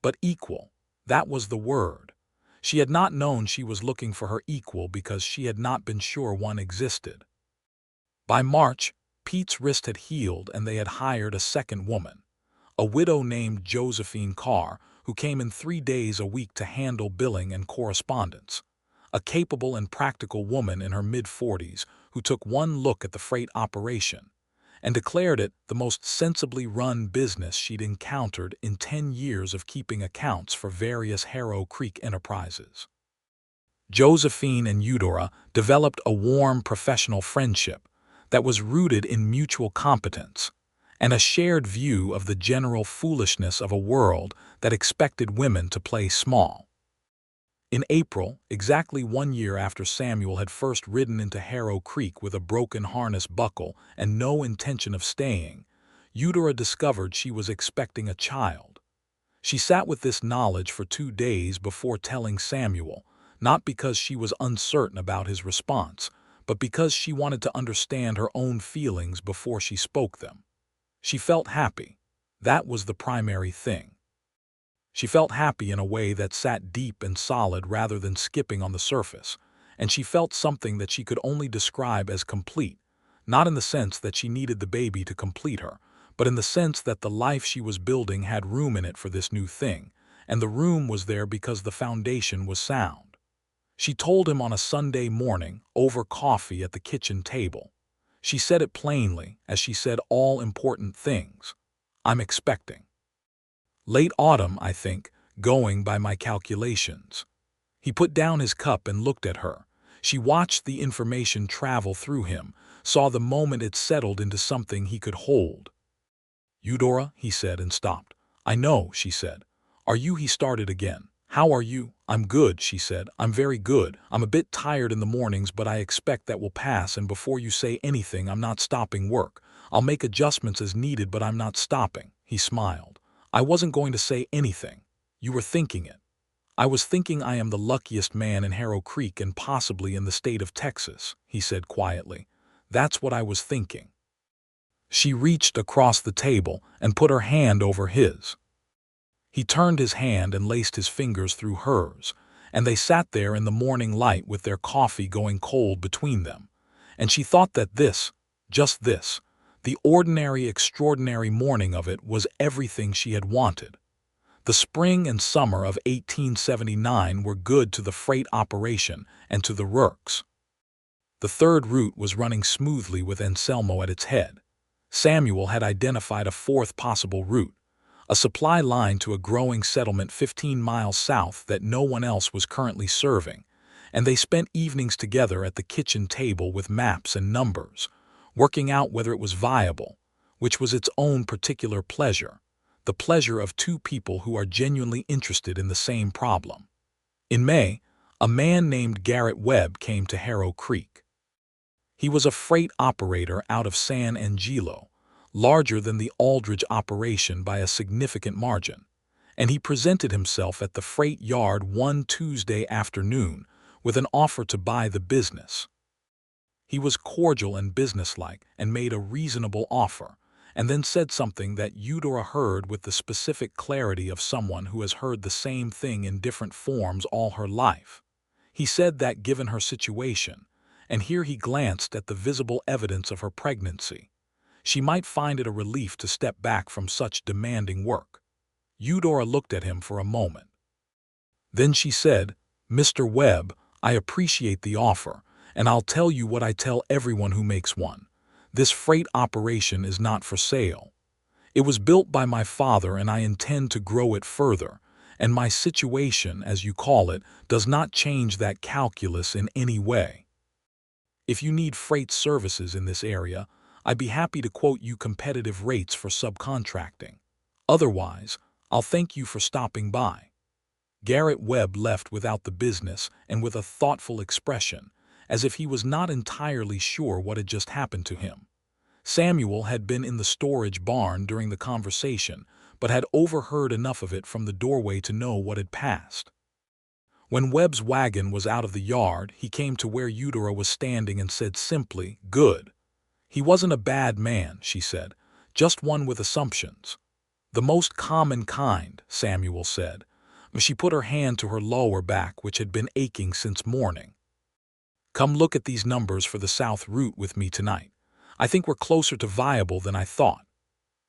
A: But equal, that was the word. She had not known she was looking for her equal because she had not been sure one existed. By March, Pete's wrist had healed and they had hired a second woman, a widow named Josephine Carr, who came in 3 days a week to handle billing and correspondence. A capable and practical woman in her mid-40s who took one look at the freight operation and declared it the most sensibly run business she'd encountered in 10 years of keeping accounts for various Harrow Creek enterprises. Josephine and Eudora developed a warm professional friendship that was rooted in mutual competence and a shared view of the general foolishness of a world that expected women to play small. In April, exactly 1 year after Samuel had first ridden into Harrow Creek with a broken harness buckle and no intention of staying, Eudora discovered she was expecting a child. She sat with this knowledge for 2 days before telling Samuel, not because she was uncertain about his response, but because she wanted to understand her own feelings before she spoke them. She felt happy. That was the primary thing. She felt happy in a way that sat deep and solid rather than skipping on the surface, and she felt something that she could only describe as complete, not in the sense that she needed the baby to complete her, but in the sense that the life she was building had room in it for this new thing, and the room was there because the foundation was sound. She told him on a Sunday morning, over coffee at the kitchen table. She said it plainly, as she said all important things. "I'm expecting. Late autumn, I think, going by my calculations." He put down his cup and looked at her. She watched the information travel through him, saw the moment it settled into something he could hold. "Eudora," he said and stopped. "I know," she said. "Are you?" He started again. "How are you?" "I'm good," she said. "I'm very good. I'm a bit tired in the mornings, but I expect that will pass, and before you say anything, I'm not stopping work. I'll make adjustments as needed, but I'm not stopping." He smiled. "I wasn't going to say anything. You were thinking it." "I was thinking I am the luckiest man in Harrow Creek and possibly in the state of Texas," he said quietly. "That's what I was thinking." She reached across the table and put her hand over his. He turned his hand and laced his fingers through hers, and they sat there in the morning light with their coffee going cold between them. And she thought that this, just this, the ordinary, extraordinary morning of it was everything she had wanted. The spring and summer of 1879 were good to the freight operation and to the Rourkes. The third route was running smoothly with Anselmo at its head. Samuel had identified a fourth possible route, a supply line to a growing settlement 15 miles south that no one else was currently serving, and they spent evenings together at the kitchen table with maps and numbers, working out whether it was viable, which was its own particular pleasure, the pleasure of two people who are genuinely interested in the same problem. In May, a man named Garrett Webb came to Harrow Creek. He was a freight operator out of San Angelo, larger than the Aldridge operation by a significant margin, and he presented himself at the freight yard one Tuesday afternoon with an offer to buy the business. He was cordial and businesslike and made a reasonable offer, and then said something that Eudora heard with the specific clarity of someone who has heard the same thing in different forms all her life. He said that given her situation, and here he glanced at the visible evidence of her pregnancy, she might find it a relief to step back from such demanding work. Eudora looked at him for a moment. Then she said, "Mr. Webb, I appreciate the offer, and I'll tell you what I tell everyone who makes one. This freight operation is not for sale. It was built by my father and I intend to grow it further, and my situation, as you call it, does not change that calculus in any way. If you need freight services in this area, I'd be happy to quote you competitive rates for subcontracting. Otherwise, I'll thank you for stopping by." Garrett Webb left without the business and with a thoughtful expression, as if he was not entirely sure what had just happened to him. Samuel had been in the storage barn during the conversation, but had overheard enough of it from the doorway to know what had passed. When Webb's wagon was out of the yard, he came to where Eudora was standing and said simply, "Good." "He wasn't a bad man," she said, "just one with assumptions." "The most common kind," Samuel said, She put her hand to her lower back, which had been aching since morning. "Come look at these numbers for the South Route with me tonight. I think we're closer to viable than I thought."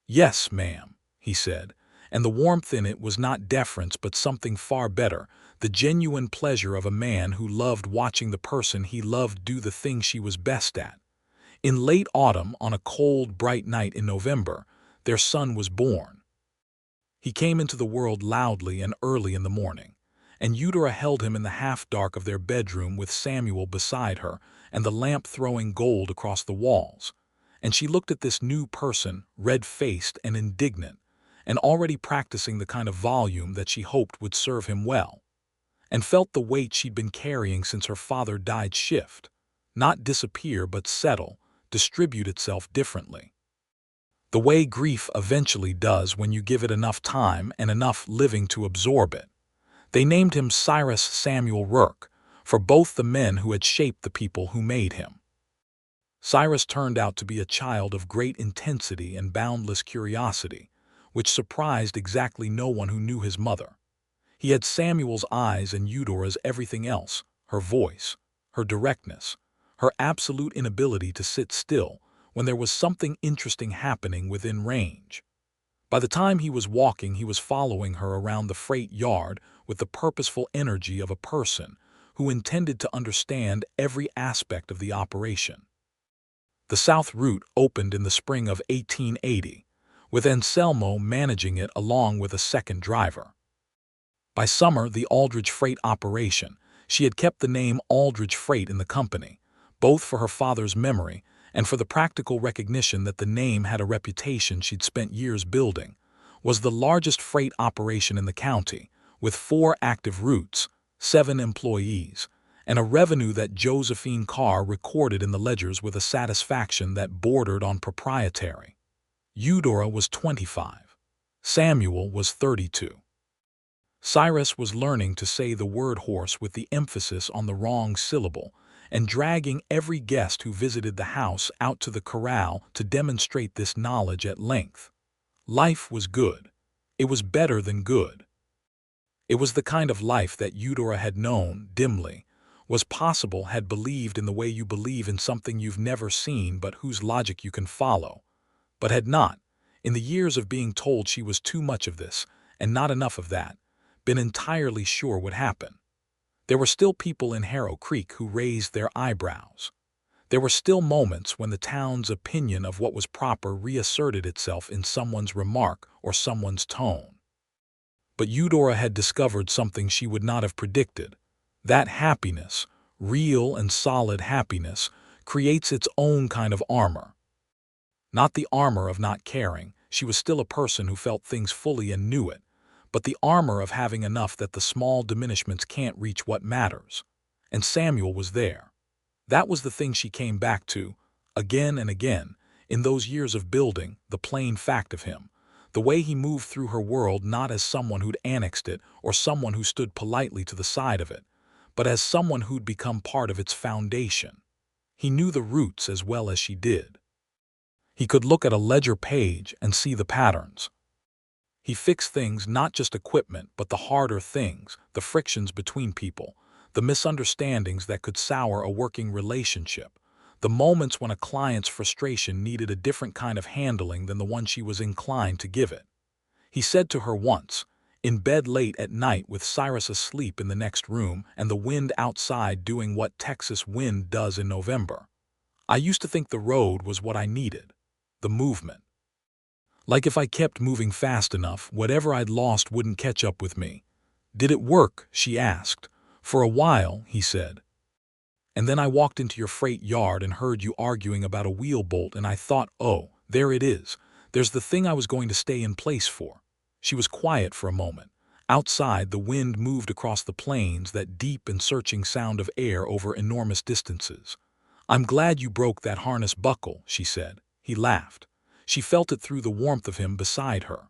A: "Yes, ma'am," he said, and the warmth in it was not deference but something far better, the genuine pleasure of a man who loved watching the person he loved do the thing she was best at. In late autumn, on a cold, bright night in November, their son was born. He came into the world loudly and early in the morning, and Eudora held him in the half-dark of their bedroom with Samuel beside her and the lamp throwing gold across the walls. And she looked at this new person, red-faced and indignant, and already practicing the kind of volume that she hoped would serve him well, and felt the weight she'd been carrying since her father died shift, not disappear but settle, distribute itself differently. The way grief eventually does when you give it enough time and enough living to absorb it. They named him Cyrus Samuel Rourke, for both the men who had shaped the people who made him. Cyrus turned out to be a child of great intensity and boundless curiosity, which surprised exactly no one who knew his mother. He had Samuel's eyes and Eudora's everything else, her voice, her directness, her absolute inability to sit still when there was something interesting happening within range. By the time he was walking, he was following her around the freight yard with the purposeful energy of a person who intended to understand every aspect of the operation. The South Route opened in the spring of 1880, with Anselmo managing it along with a second driver. By summer, the Aldridge freight operation, she had kept the name Aldridge Freight in the company, both for her father's memory and for the practical recognition that the name had a reputation she'd spent years building, was the largest freight operation in the county, with 4 active routes, 7 employees, and a revenue that Josephine Carr recorded in the ledgers with a satisfaction that bordered on proprietary. Eudora was 25. Samuel was 32. Cyrus was learning to say the word horse with the emphasis on the wrong syllable, and dragging every guest who visited the house out to the corral to demonstrate this knowledge at length. Life was good. It was better than good. It was the kind of life that Eudora had known, dimly, was possible, had believed in the way you believe in something you've never seen but whose logic you can follow, but had not, in the years of being told she was too much of this and not enough of that, been entirely sure would happen. There were still people in Harrow Creek who raised their eyebrows. There were still moments when the town's opinion of what was proper reasserted itself in someone's remark or someone's tone. But Eudora had discovered something she would not have predicted. That happiness, real and solid happiness, creates its own kind of armor. Not the armor of not caring, she was still a person who felt things fully and knew it, but the armor of having enough that the small diminishments can't reach what matters. And Samuel was there. That was the thing she came back to, again and again, in those years of building, the plain fact of him, the way he moved through her world not as someone who'd annexed it or someone who stood politely to the side of it, but as someone who'd become part of its foundation. He knew the roots as well as she did. He could look at a ledger page and see the patterns. He fixed things, not just equipment, but the harder things, the frictions between people, the misunderstandings that could sour a working relationship, the moments when a client's frustration needed a different kind of handling than the one she was inclined to give it. He said to her once, in bed late at night with Cyrus asleep in the next room and the wind outside doing what Texas wind does in November, "I used to think the road was what I needed, the movement. Like if I kept moving fast enough, whatever I'd lost wouldn't catch up with me." "Did it work?" she asked. "For a while," he said. "And then I walked into your freight yard and heard you arguing about a wheel bolt, and I thought, oh, there it is. There's the thing I was going to stay in place for." She was quiet for a moment. Outside, the wind moved across the plains, that deep and searching sound of air over enormous distances. "I'm glad you broke that harness buckle," she said. He laughed. She felt it through the warmth of him beside her.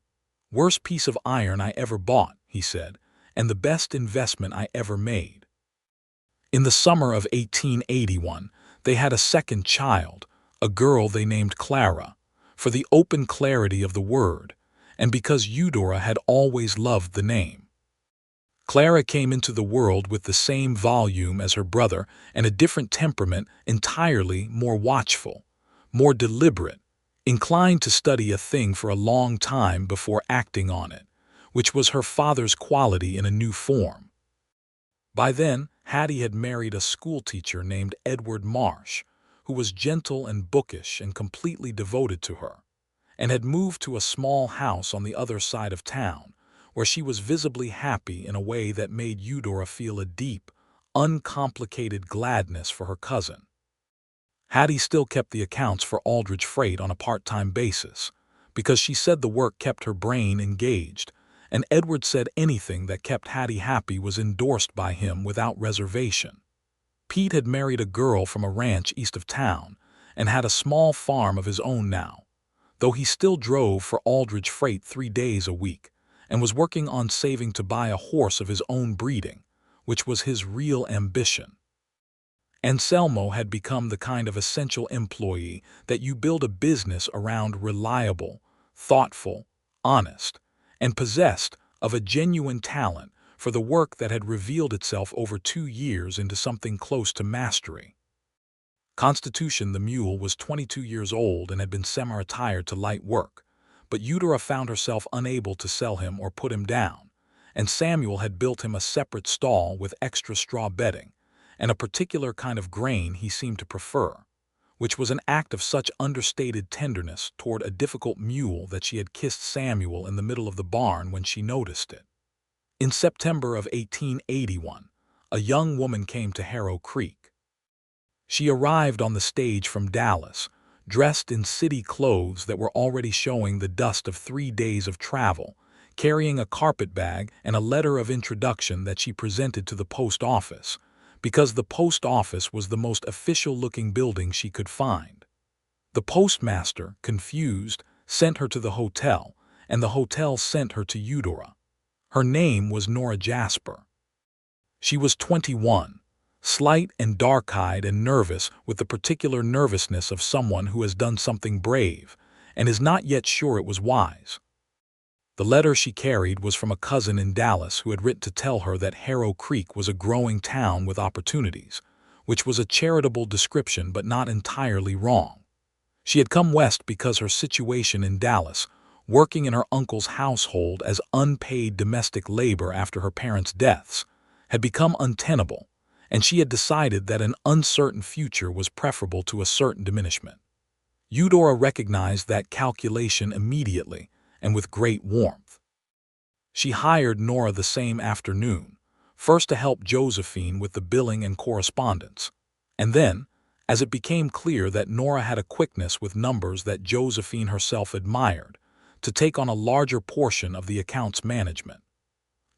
A: "Worst piece of iron I ever bought," he said, "and the best investment I ever made." In the summer of 1881, they had a second child, a girl they named Clara, for the open clarity of the word, and because Eudora had always loved the name. Clara came into the world with the same volume as her brother and a different temperament, entirely more watchful, more deliberate, inclined to study a thing for a long time before acting on it, which was her father's quality in a new form. By then, Hattie had married a schoolteacher named Edward Marsh, who was gentle and bookish and completely devoted to her, and had moved to a small house on the other side of town, where she was visibly happy in a way that made Eudora feel a deep, uncomplicated gladness for her cousin. Hattie still kept the accounts for Aldridge Freight on a part-time basis, because she said the work kept her brain engaged, and Edward said anything that kept Hattie happy was endorsed by him without reservation. Pete had married a girl from a ranch east of town and had a small farm of his own now, though he still drove for Aldridge Freight 3 days a week and was working on saving to buy a horse of his own breeding, which was his real ambition. Anselmo had become the kind of essential employee that you build a business around, reliable, thoughtful, honest, and possessed of a genuine talent for the work that had revealed itself over 2 years into something close to mastery. Constitution the mule was 22 years old and had been semi-retired to light work, but Eudora found herself unable to sell him or put him down, and Samuel had built him a separate stall with extra straw bedding and a particular kind of grain he seemed to prefer, which was an act of such understated tenderness toward a difficult mule that she had kissed Samuel in the middle of the barn when she noticed it. In September of 1881, a young woman came to Harrow Creek. She arrived on the stage from Dallas, dressed in city clothes that were already showing the dust of 3 days of travel, carrying a carpet bag and a letter of introduction that she presented to the post office, because the post office was the most official-looking building she could find. The postmaster, confused, sent her to the hotel, and the hotel sent her to Eudora. Her name was Nora Jasper. She was 21, slight and dark-eyed and nervous with the particular nervousness of someone who has done something brave and is not yet sure it was wise. The letter she carried was from a cousin in Dallas who had written to tell her that Harrow Creek was a growing town with opportunities, which was a charitable description but not entirely wrong. She had come west because her situation in Dallas, working in her uncle's household as unpaid domestic labor after her parents' deaths, had become untenable, and she had decided that an uncertain future was preferable to a certain diminishment. Eudora recognized that calculation immediately and with great warmth. She hired Nora the same afternoon, first to help Josephine with the billing and correspondence, and then, as it became clear that Nora had a quickness with numbers that Josephine herself admired, to take on a larger portion of the accounts management.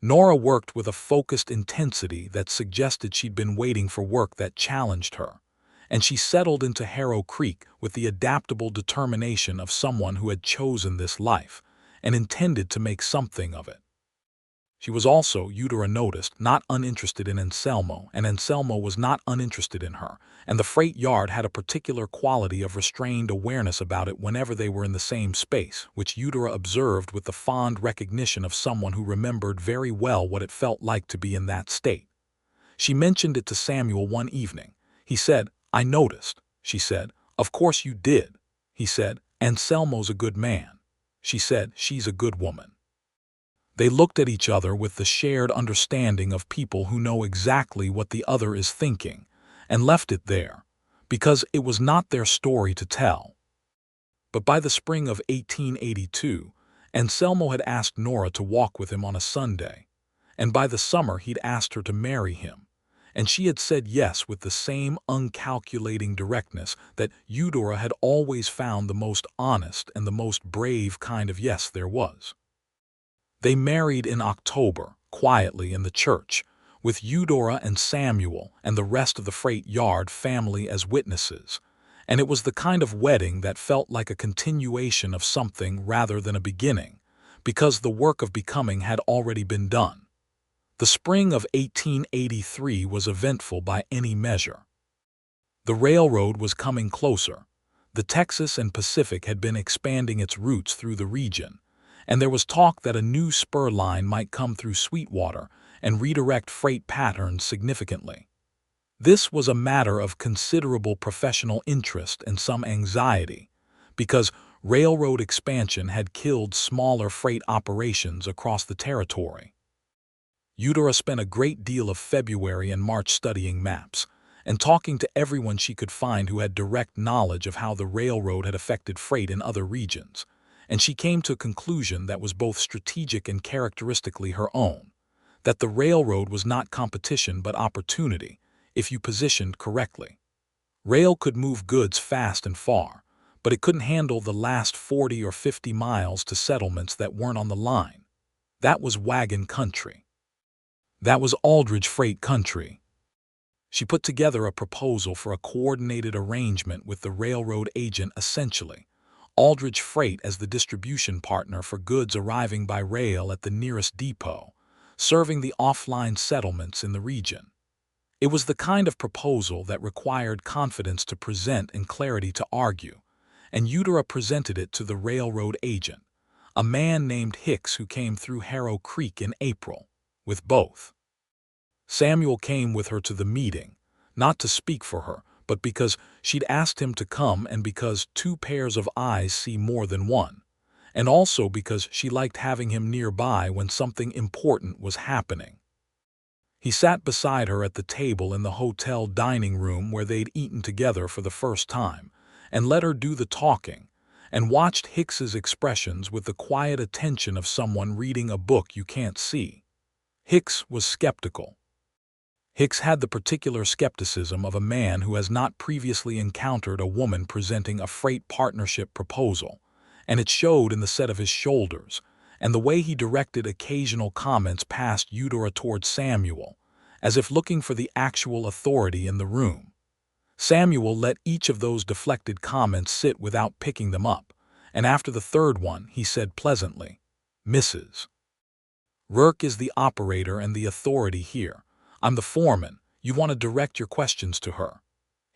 A: Nora worked with a focused intensity that suggested she'd been waiting for work that challenged her, and she settled into Harrow Creek with the adaptable determination of someone who had chosen this life and intended to make something of it. She was also, Eudora noticed, not uninterested in Anselmo, and Anselmo was not uninterested in her, and the freight yard had a particular quality of restrained awareness about it whenever they were in the same space, which Eudora observed with the fond recognition of someone who remembered very well what it felt like to be in that state. She mentioned it to Samuel one evening. He said, "I noticed." She said, "Of course you did." He said, "Anselmo's a good man." She said, "She's a good woman." They looked at each other with the shared understanding of people who know exactly what the other is thinking, and left it there, because it was not their story to tell. But by the spring of 1882, Anselmo had asked Nora to walk with him on a Sunday, and by the summer he'd asked her to marry him, and she had said yes with the same uncalculating directness that Eudora had always found the most honest and the most brave kind of yes there was. They married in October, quietly in the church, with Eudora and Samuel and the rest of the freight yard family as witnesses, and it was the kind of wedding that felt like a continuation of something rather than a beginning, because the work of becoming had already been done. The spring of 1883 was eventful by any measure. The railroad was coming closer. The Texas and Pacific had been expanding its routes through the region, and there was talk that a new spur line might come through Sweetwater and redirect freight patterns significantly. This was a matter of considerable professional interest and some anxiety, because railroad expansion had killed smaller freight operations across the territory. Eudora spent a great deal of February and March studying maps and talking to everyone she could find who had direct knowledge of how the railroad had affected freight in other regions, and she came to a conclusion that was both strategic and characteristically her own, that the railroad was not competition but opportunity, if you positioned correctly. Rail could move goods fast and far, but it couldn't handle the last 40 or 50 miles to settlements that weren't on the line. That was wagon country. That was Aldridge freight country. She put together a proposal for a coordinated arrangement with the railroad agent, essentially Aldridge Freight as the distribution partner for goods arriving by rail at the nearest depot, serving the offline settlements in the region. It was the kind of proposal that required confidence to present and clarity to argue, and Eudora presented it to the railroad agent, a man named Hicks who came through Harrow Creek in April, with both. Samuel came with her to the meeting, not to speak for her, but because she'd asked him to come and because 2 pairs of eyes see more than one, and also because she liked having him nearby when something important was happening. He sat beside her at the table in the hotel dining room where they'd eaten together for the first time, and let her do the talking, and watched Hicks's expressions with the quiet attention of someone reading a book you can't see. Hicks was skeptical. Hicks had the particular skepticism of a man who has not previously encountered a woman presenting a freight partnership proposal, and it showed in the set of his shoulders, and the way he directed occasional comments past Eudora toward Samuel, as if looking for the actual authority in the room. Samuel let each of those deflected comments sit without picking them up, and after the third one he said pleasantly, "Mrs. Rourke is the operator and the authority here. I'm the foreman. You want to direct your questions to her."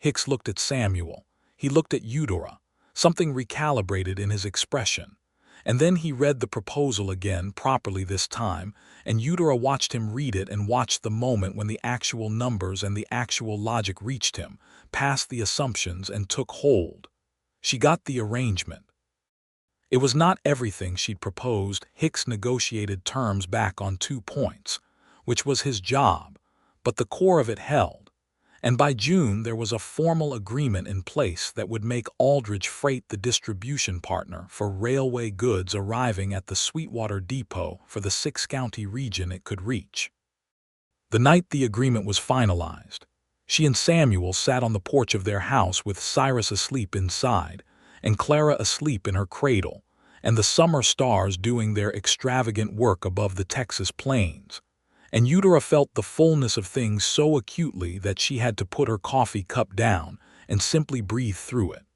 A: Hicks looked at Samuel. He looked at Eudora. Something recalibrated in his expression. And then he read the proposal again, properly this time, and Eudora watched him read it and watched the moment when the actual numbers and the actual logic reached him, passed the assumptions and took hold. She got the arrangement. It was not everything she'd proposed. Hicks negotiated terms back on 2 points, which was his job, but the core of it held, and by June there was a formal agreement in place that would make Aldridge Freight the distribution partner for railway goods arriving at the Sweetwater Depot for the 6-county region it could reach. The night the agreement was finalized, she and Samuel sat on the porch of their house with Cyrus asleep inside and Clara asleep in her cradle, and the summer stars doing their extravagant work above the Texas plains. And Eudora felt the fullness of things so acutely that she had to put her coffee cup down and simply breathe through it.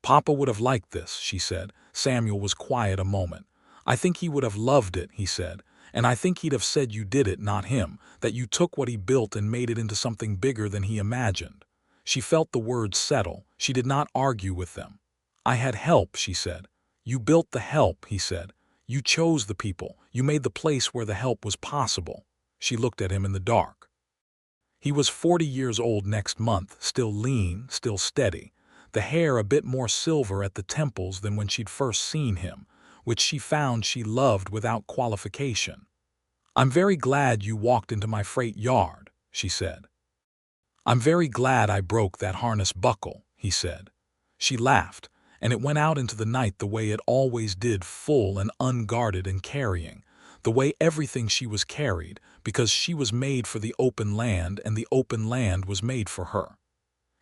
A: "Papa would have liked this," she said. Samuel was quiet a moment. "I think he would have loved it," he said, "and I think he'd have said you did it, not him, that you took what he built and made it into something bigger than he imagined." She felt the words settle. She did not argue with them. "I had help," she said. "You built the help," he said. "You chose the people. You made the place where the help was possible." She looked at him in the dark. He was 40 years old next month, still lean, still steady, the hair a bit more silver at the temples than when she'd first seen him, which she found she loved without qualification. "I'm very glad you walked into my freight yard," she said. "I'm very glad I broke that harness buckle," he said. She laughed, and it went out into the night the way it always did, full and unguarded and carrying, the way everything she was carried, because she was made for the open land and the open land was made for her.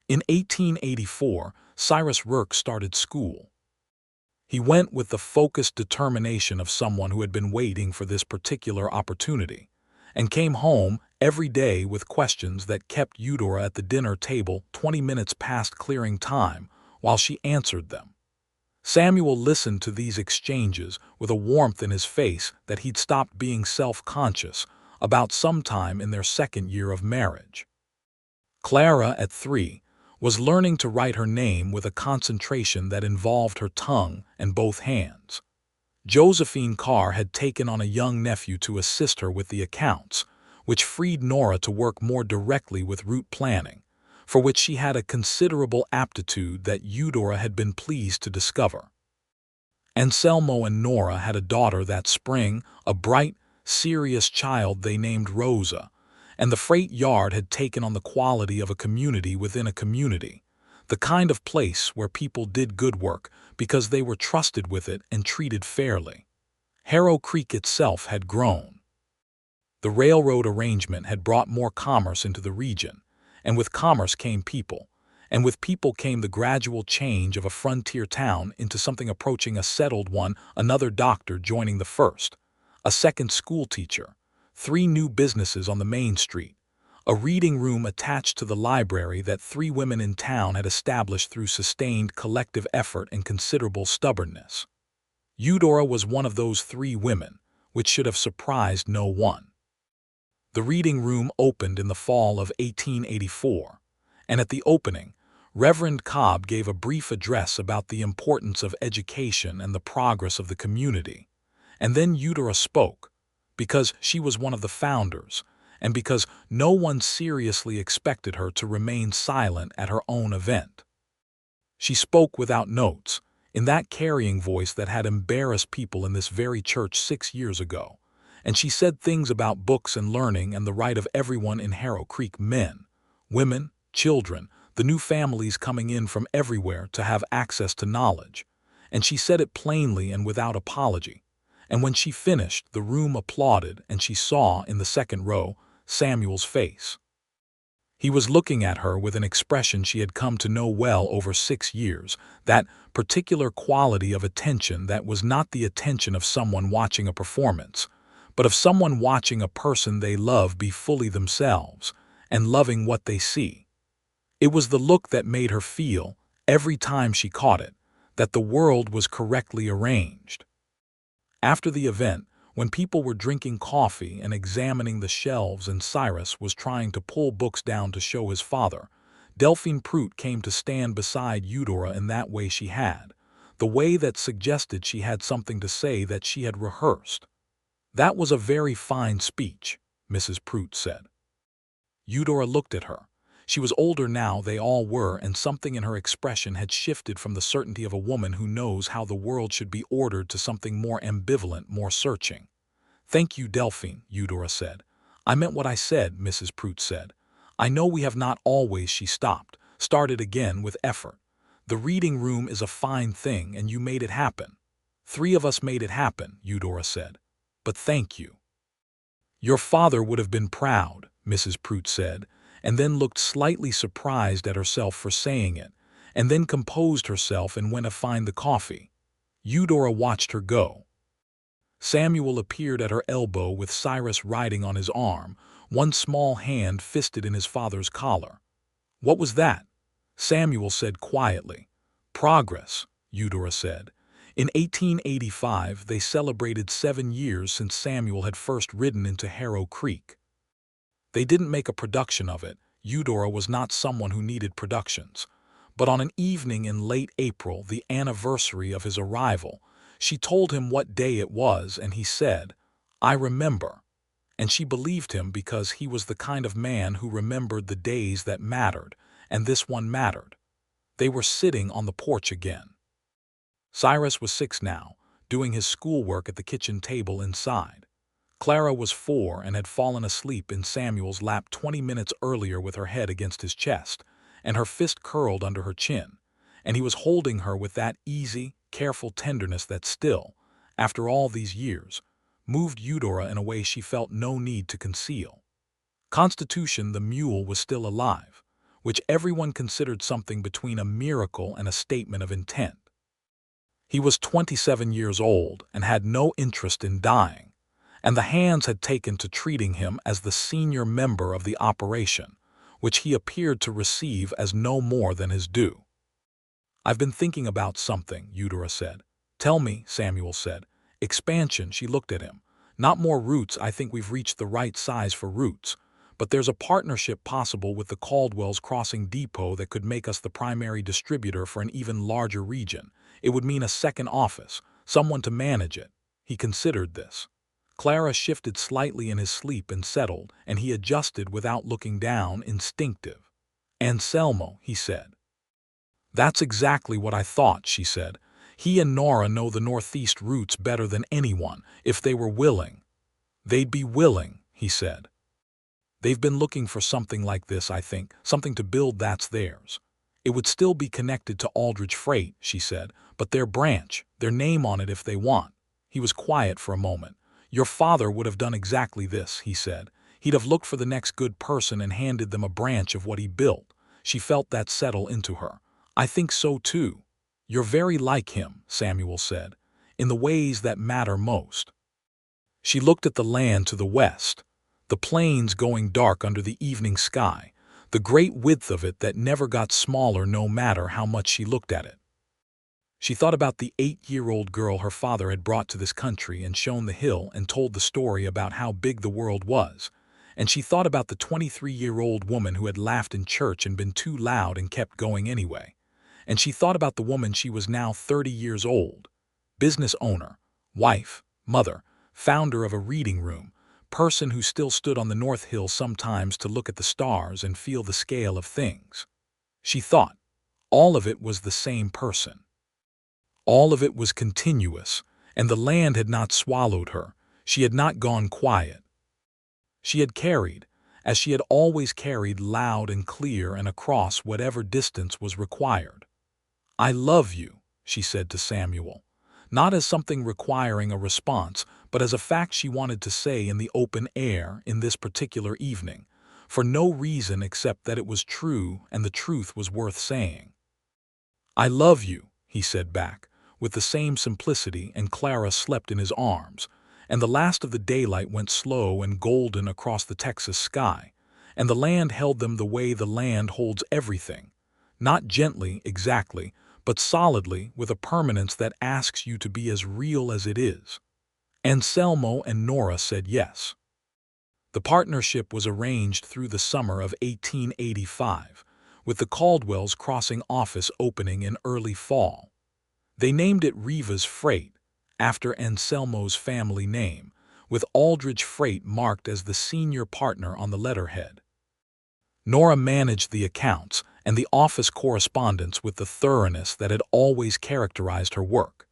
A: In 1884, Cyrus Rourke started school. He went with the focused determination of someone who had been waiting for this particular opportunity, and came home every day with questions that kept Eudora at the dinner table 20 minutes past clearing time while she answered them. Samuel listened to these exchanges with a warmth in his face that he'd stopped being self-conscious about sometime in their 2nd year of marriage. Clara, at 3, was learning to write her name with a concentration that involved her tongue and both hands. Josephine Carr had taken on a young nephew to assist her with the accounts, which freed Nora to work more directly with route planning, for which she had a considerable aptitude that Eudora had been pleased to discover. Anselmo and Nora had a daughter that spring, a bright, serious child they named Rosa, and the freight yard had taken on the quality of a community within a community, the kind of place where people did good work because they were trusted with it and treated fairly. Harrow Creek itself had grown. The railroad arrangement had brought more commerce into the region, and with commerce came people, and with people came the gradual change of a frontier town into something approaching a settled one, another doctor joining the first, a second school teacher, 3 new businesses on the main street, a reading room attached to the library that 3 women in town had established through sustained collective effort and considerable stubbornness. Eudora was one of those 3 women, which should have surprised no one. The reading room opened in the fall of 1884, and at the opening, Reverend Cobb gave a brief address about the importance of education and the progress of the community. And then Eudora spoke, because she was one of the founders, and because no one seriously expected her to remain silent at her own event. She spoke without notes, in that carrying voice that had embarrassed people in this very church 6 years ago, and she said things about books and learning and the right of everyone in Harrow Creek, men, women, children, the new families coming in from everywhere to have access to knowledge, and she said it plainly and without apology. And when she finished, the room applauded, and she saw, in the second row, Samuel's face. He was looking at her with an expression she had come to know well over 6 years, that particular quality of attention that was not the attention of someone watching a performance, but of someone watching a person they love be fully themselves, and loving what they see. It was the look that made her feel, every time she caught it, that the world was correctly arranged. After the event, when people were drinking coffee and examining the shelves and Cyrus was trying to pull books down to show his father, Delphine Prout came to stand beside Eudora in that way she had, the way that suggested she had something to say that she had rehearsed. "That was a very fine speech," Mrs. Prout said. Eudora looked at her. She was older now, they all were, and something in her expression had shifted from the certainty of a woman who knows how the world should be ordered to something more ambivalent, more searching. "Thank you, Delphine," Eudora said. "I meant what I said," Mrs. Prout said. "I know we have not always," she stopped, started again with effort. "The reading room is a fine thing, and you made it happen." "3 of us made it happen," Eudora said. "But thank you." "Your father would have been proud," Mrs. Prout said, and then looked slightly surprised at herself for saying it, and then composed herself and went to find the coffee. Eudora watched her go. Samuel appeared at her elbow with Cyrus riding on his arm, one small hand fisted in his father's collar. "What was that?" Samuel said quietly. "Progress," Eudora said. In 1885 they celebrated 7 years since Samuel had first ridden into Harrow Creek. They didn't make a production of it. Eudora was not someone who needed productions. But on an evening in late April, the anniversary of his arrival, she told him what day it was, and he said, "I remember." And she believed him because he was the kind of man who remembered the days that mattered, and this one mattered. They were sitting on the porch again. Cyrus was 6 now, doing his schoolwork at the kitchen table inside. Clara was 4 and had fallen asleep in Samuel's lap 20 minutes earlier with her head against his chest, and her fist curled under her chin, and he was holding her with that easy, careful tenderness that still, after all these years, moved Eudora in a way she felt no need to conceal. Constitution the mule was still alive, which everyone considered something between a miracle and a statement of intent. He was 27 years old and had no interest in dying, and the hands had taken to treating him as the senior member of the operation, which he appeared to receive as no more than his due. "I've been thinking about something," Eudora said. "Tell me," Samuel said. "Expansion," she looked at him. "Not more routes. I think we've reached the right size for routes. But there's a partnership possible with the Caldwell's Crossing Depot that could make us the primary distributor for an even larger region. It would mean a second office, someone to manage it. He considered this. Clara shifted slightly in his sleep and settled, and he adjusted without looking down, instinctive. "Anselmo," he said. "That's exactly what I thought," she said. "He and Nora know the Northeast routes better than anyone, if they were willing." "They'd be willing," he said. "They've been looking for something like this, I think, something to build that's theirs. It would still be connected to Aldridge Freight," she said, "but their branch, their name on it if they want." He was quiet for a moment. "Your father would have done exactly this," he said. "He'd have looked for the next good person and handed them a branch of what he built." She felt that settle into her. "I think so too." "You're very like him," Samuel said, "in the ways that matter most." She looked at the land to the west, the plains going dark under the evening sky, the great width of it that never got smaller no matter how much she looked at it. She thought about the 8-year-old girl her father had brought to this country and shown the hill and told the story about how big the world was. And she thought about the 23-year-old woman who had laughed in church and been too loud and kept going anyway. And she thought about the woman she was now 30 years old, business owner, wife, mother, founder of a reading room, person who still stood on the North Hill sometimes to look at the stars and feel the scale of things. She thought, all of it was the same person. All of it was continuous, and the land had not swallowed her. She had not gone quiet. She had carried, as she had always carried, loud and clear and across whatever distance was required. "I love you," she said to Samuel, not as something requiring a response, but as a fact she wanted to say in the open air in this particular evening, for no reason except that it was true and the truth was worth saying. "I love you," he said back, with the same simplicity, and Clara slept in his arms, and the last of the daylight went slow and golden across the Texas sky, and the land held them the way the land holds everything, not gently, exactly, but solidly, with a permanence that asks you to be as real as it is. Anselmo and Nora said yes. The partnership was arranged through the summer of 1885, with the Caldwells Crossing office opening in early fall. They named it Riva's Freight, after Anselmo's family name, with Aldridge Freight marked as the senior partner on the letterhead. Nora managed the accounts and the office correspondence with the thoroughness that had always characterized her work,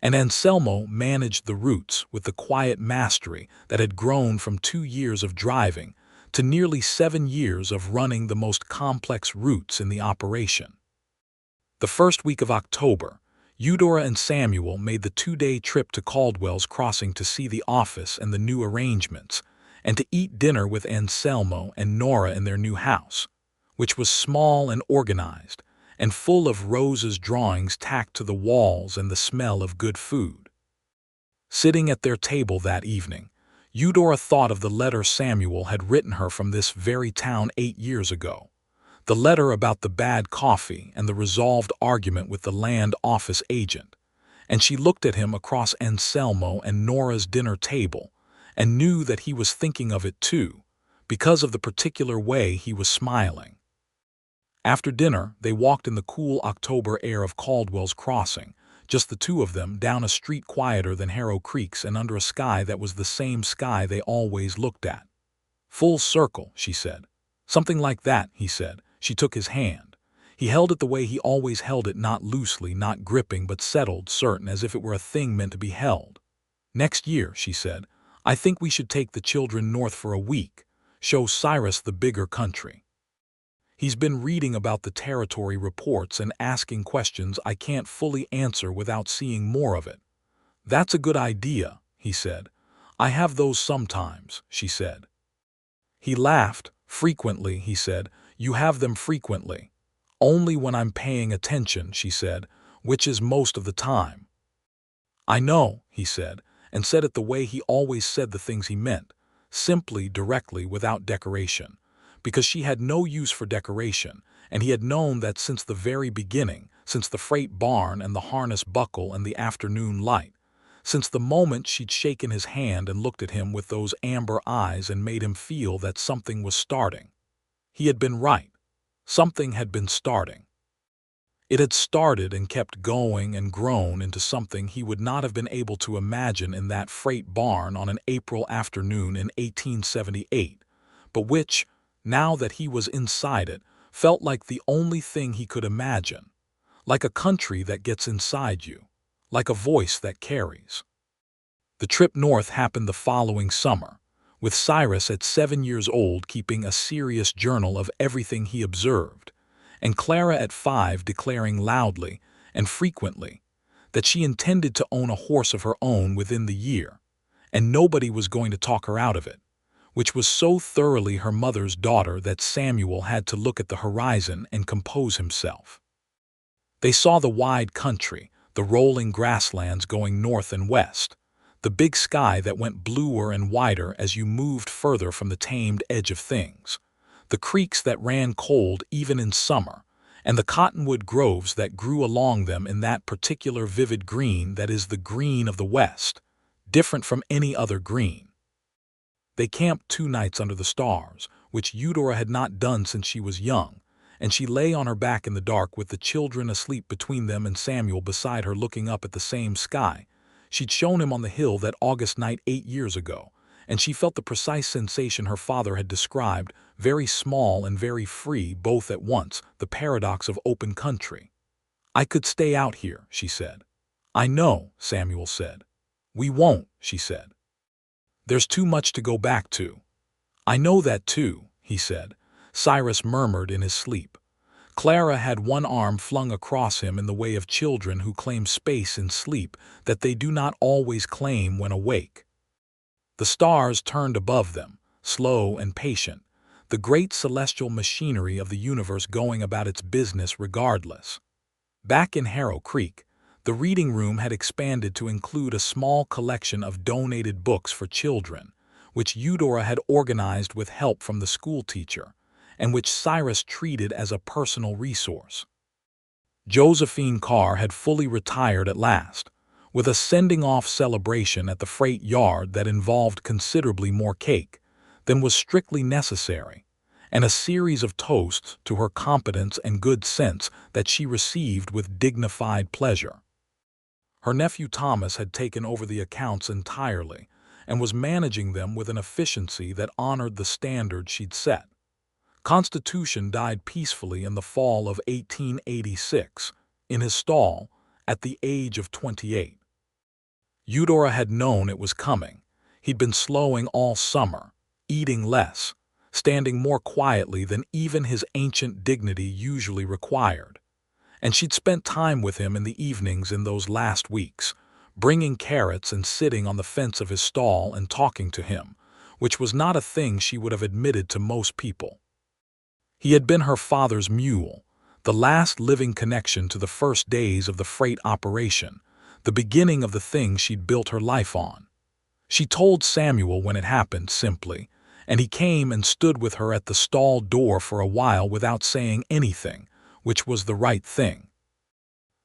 A: and Anselmo managed the routes with the quiet mastery that had grown from 2 years of driving to nearly 7 years of running the most complex routes in the operation. The first week of October, Eudora and Samuel made the 2-day trip to Caldwell's Crossing to see the office and the new arrangements, and to eat dinner with Anselmo and Nora in their new house, which was small and organized, and full of Rose's drawings tacked to the walls and the smell of good food. Sitting at their table that evening, Eudora thought of the letter Samuel had written her from this very town 8 years ago. The letter about the bad coffee and the resolved argument with the land office agent, and she looked at him across Anselmo and Nora's dinner table and knew that he was thinking of it too, because of the particular way he was smiling. After dinner, they walked in the cool October air of Caldwell's Crossing, just the two of them, down a street quieter than Harrow Creek's and under a sky that was the same sky they always looked at. "Full circle," she said. "Something like that," he said. She took his hand. He held it the way he always held it, not loosely, not gripping, but settled, certain, as if it were a thing meant to be held. "Next year," she said, "I think we should take the children north for a week, show Cyrus the bigger country. He's been reading about the territory reports and asking questions I can't fully answer without seeing more of it." "That's a good idea," he said. "I have those sometimes," she said. He laughed. "Frequently," he said. "You have them frequently." "Only when I'm paying attention," she said, "which is most of the time." "I know," he said, and said it the way he always said the things he meant, simply, directly, without decoration, because she had no use for decoration, and he had known that since the very beginning, since the freight barn and the harness buckle and the afternoon light, since the moment she'd shaken his hand and looked at him with those amber eyes and made him feel that something was starting. He had been right. Something had been starting. It had started and kept going and grown into something he would not have been able to imagine in that freight barn on an April afternoon in 1878, but which, now that he was inside it, felt like the only thing he could imagine, like a country that gets inside you, like a voice that carries. The trip north happened the following summer, with Cyrus at 7 years old keeping a serious journal of everything he observed, and Clara at 5 declaring loudly and frequently that she intended to own a horse of her own within the year, and nobody was going to talk her out of it, which was so thoroughly her mother's daughter that Samuel had to look at the horizon and compose himself. They saw the wide country, the rolling grasslands going north and west, the big sky that went bluer and wider as you moved further from the tamed edge of things, the creeks that ran cold even in summer, and the cottonwood groves that grew along them in that particular vivid green that is the green of the West, different from any other green. They camped 2 nights under the stars, which Eudora had not done since she was young, and she lay on her back in the dark with the children asleep between them and Samuel beside her looking up at the same sky she'd shown him on the hill that August night 8 years ago, and she felt the precise sensation her father had described, very small and very free both at once, the paradox of open country. "I could stay out here," she said. "I know," Samuel said. "We won't," she said. "There's too much to go back to." "I know that too," he said. Cyrus murmured in his sleep. Clara had one arm flung across him in the way of children who claim space in sleep that they do not always claim when awake. The stars turned above them, slow and patient, the great celestial machinery of the universe going about its business regardless. Back in Harrow Creek, the reading room had expanded to include a small collection of donated books for children, which Eudora had organized with help from the school teacher, and which Cyrus treated as a personal resource. Josephine Carr had fully retired at last, with a sending-off celebration at the freight yard that involved considerably more cake than was strictly necessary, and a series of toasts to her competence and good sense that she received with dignified pleasure. Her nephew Thomas had taken over the accounts entirely and was managing them with an efficiency that honored the standard she'd set. Constitution died peacefully in the fall of 1886, in his stall, at the age of 28. Eudora had known it was coming. He'd been slowing all summer, eating less, standing more quietly than even his ancient dignity usually required. And she'd spent time with him in the evenings in those last weeks, bringing carrots and sitting on the fence of his stall and talking to him, which was not a thing she would have admitted to most people. He had been her father's mule, the last living connection to the first days of the freight operation, the beginning of the thing she'd built her life on. She told Samuel when it happened, simply, and he came and stood with her at the stall door for a while without saying anything, which was the right thing.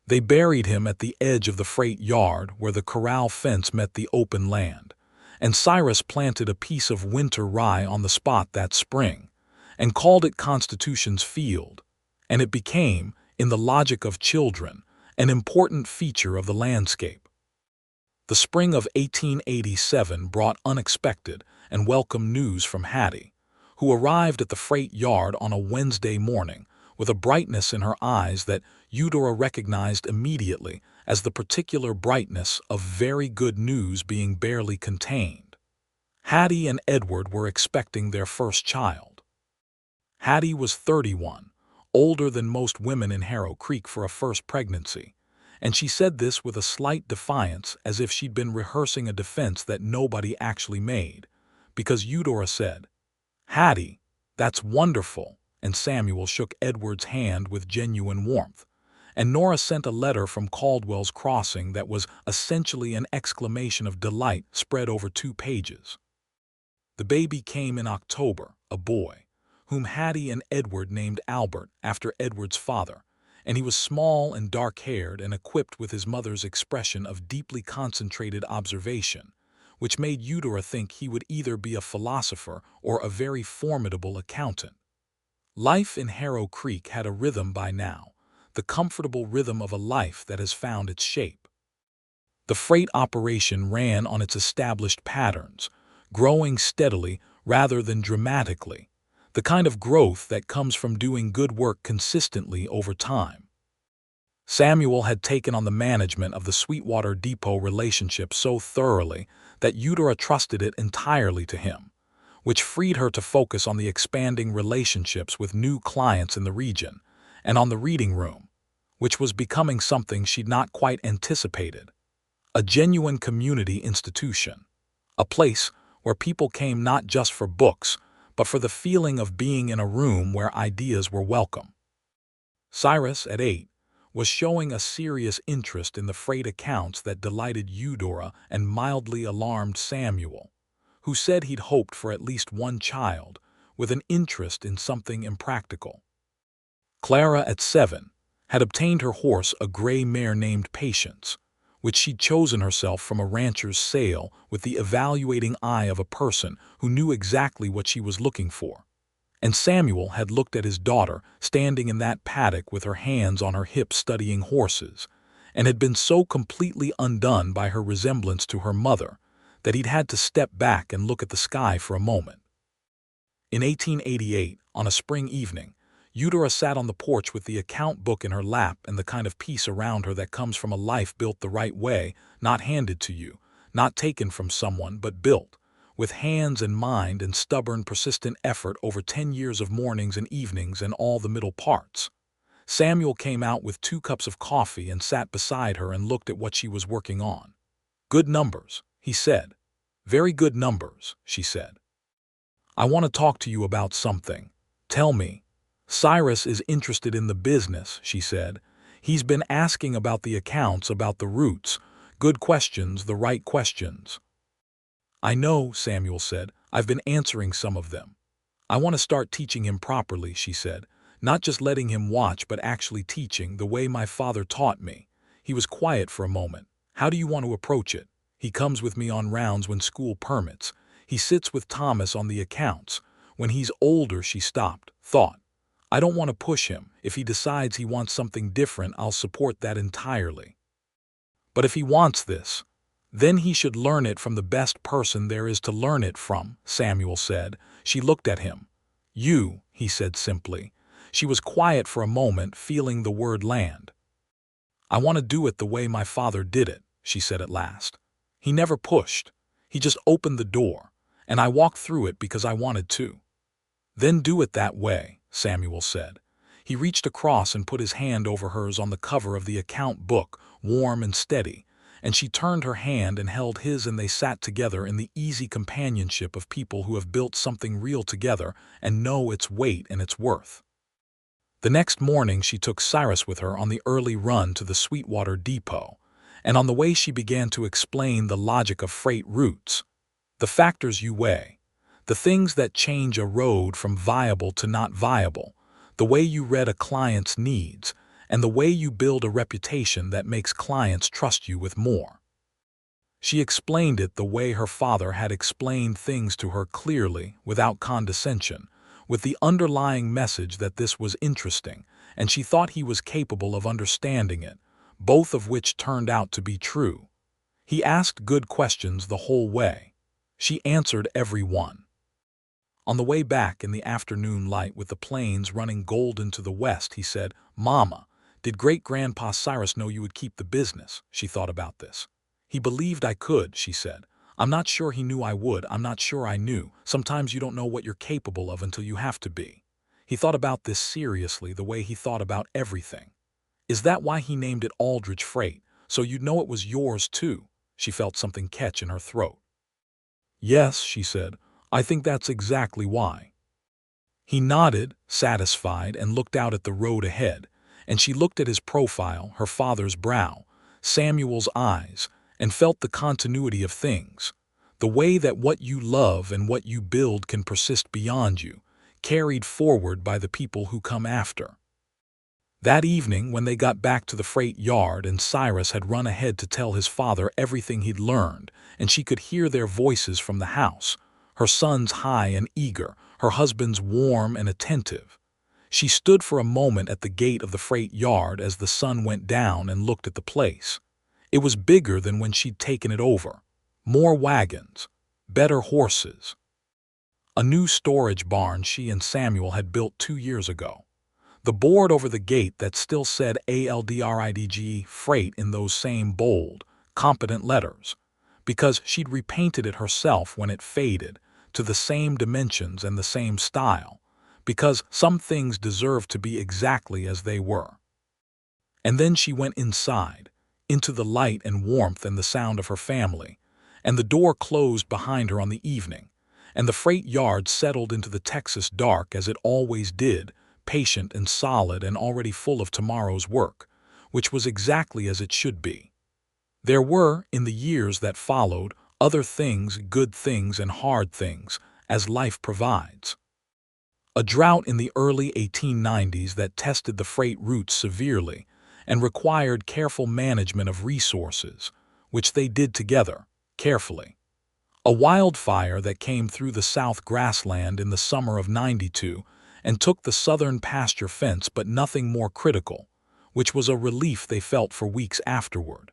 A: They buried him at the edge of the freight yard where the corral fence met the open land, and Cyrus planted a piece of winter rye on the spot that spring, and called it Constitution's Field, and it became, in the logic of children, an important feature of the landscape. The spring of 1887 brought unexpected and welcome news from Hattie, who arrived at the freight yard on a Wednesday morning with a brightness in her eyes that Eudora recognized immediately as the particular brightness of very good news being barely contained. Hattie and Edward were expecting their first child. Hattie was 31, older than most women in Harrow Creek for a first pregnancy, and she said this with a slight defiance as if she'd been rehearsing a defense that nobody actually made, because Eudora said, "Hattie, that's wonderful," and Samuel shook Edward's hand with genuine warmth, and Nora sent a letter from Caldwell's Crossing that was essentially an exclamation of delight spread over 2 pages. The baby came in October, a boy, whom Hattie and Edward named Albert after Edward's father, and he was small and dark-haired and equipped with his mother's expression of deeply concentrated observation, which made Eudora think he would either be a philosopher or a very formidable accountant. Life in Harrow Creek had a rhythm by now, the comfortable rhythm of a life that has found its shape. The freight operation ran on its established patterns, growing steadily rather than dramatically, the kind of growth that comes from doing good work consistently over time. Samuel had taken on the management of the Sweetwater Depot relationship so thoroughly that Eudora trusted it entirely to him, which freed her to focus on the expanding relationships with new clients in the region and on the reading room, which was becoming something she'd not quite anticipated. A genuine community institution, a place where people came not just for books, but for the feeling of being in a room where ideas were welcome. Cyrus, at 8, was showing a serious interest in the freight accounts that delighted Eudora and mildly alarmed Samuel, who said he'd hoped for at least one child, with an interest in something impractical. Clara, at 7, had obtained her horse a gray mare named Patience, which she'd chosen herself from a rancher's sale with the evaluating eye of a person who knew exactly what she was looking for. And Samuel had looked at his daughter standing in that paddock with her hands on her hips studying horses, and had been so completely undone by her resemblance to her mother that he'd had to step back and look at the sky for a moment. In 1888, on a spring evening, Eudora sat on the porch with the account book in her lap and the kind of peace around her that comes from a life built the right way, not handed to you, not taken from someone, but built, with hands and mind and stubborn, persistent effort over 10 years of mornings and evenings and all the middle parts. Samuel came out with 2 cups of coffee and sat beside her and looked at what she was working on. "Good numbers," he said. "Very good numbers," she said. "I want to talk to you about something. Tell me." "Cyrus is interested in the business," she said. "He's been asking about the accounts, about the routes. Good questions, the right questions." "I know," Samuel said. "I've been answering some of them. I want to start teaching him properly," she said. "Not just letting him watch, but actually teaching, the way my father taught me." He was quiet for a moment. "How do you want to approach it?" "He comes with me on rounds when school permits. He sits with Thomas on the accounts. When he's older," she stopped, thought. "I don't want to push him. If he decides he wants something different, I'll support that entirely. But if he wants this, then he should learn it from the best person there is to learn it from," Samuel said. She looked at him. "You," he said simply. She was quiet for a moment, feeling the word land. "I want to do it the way my father did it," she said at last. "He never pushed. He just opened the door, and I walked through it because I wanted to." "Then do it that way," Samuel said. He reached across and put his hand over hers on the cover of the account book, warm and steady, and she turned her hand and held his, and they sat together in the easy companionship of people who have built something real together and know its weight and its worth. The next morning she took Cyrus with her on the early run to the Sweetwater Depot, and on the way she began to explain the logic of freight routes, the factors you weigh, the things that change a road from viable to not viable, the way you read a client's needs, and the way you build a reputation that makes clients trust you with more. She explained it the way her father had explained things to her, clearly, without condescension, with the underlying message that this was interesting, and she thought he was capable of understanding it, both of which turned out to be true. He asked good questions the whole way. She answered every one. On the way back in the afternoon light with the plains running golden to the west, he said, "Mama, did great-grandpa Cyrus know you would keep the business?" She thought about this. "He believed I could," she said. "I'm not sure he knew I would. I'm not sure I knew. Sometimes you don't know what you're capable of until you have to be." He thought about this seriously, the way he thought about everything. "Is that why he named it Aldridge Freight? So you'd know it was yours, too?" She felt something catch in her throat. "Yes," she said. "I think that's exactly why." He nodded, satisfied, and looked out at the road ahead, and she looked at his profile, her father's brow, Samuel's eyes, and felt the continuity of things, the way that what you love and what you build can persist beyond you, carried forward by the people who come after. That evening, when they got back to the freight yard and Cyrus had run ahead to tell his father everything he'd learned, and she could hear their voices from the house, her son's high and eager, her husband's warm and attentive, She stood for a moment at the gate of the freight yard as the sun went down and looked at the place. It was bigger than when she'd taken it over. More wagons, better horses. A new storage barn she and Samuel had built 2 years ago. The board over the gate that still said ALDRIDGE freight in those same bold, competent letters, because she'd repainted it herself when it faded, to the same dimensions and the same style, because some things deserved to be exactly as they were. And then she went inside, into the light and warmth and the sound of her family, and the door closed behind her on the evening, and the freight yard settled into the Texas dark as it always did, patient and solid and already full of tomorrow's work, which was exactly as it should be. There were, in the years that followed, other things, good things and hard things, as life provides. A drought in the early 1890s that tested the freight routes severely and required careful management of resources, which they did together, carefully. A wildfire that came through the South grassland in the summer of '92 and took the southern pasture fence, but nothing more critical, which was a relief they felt for weeks afterward.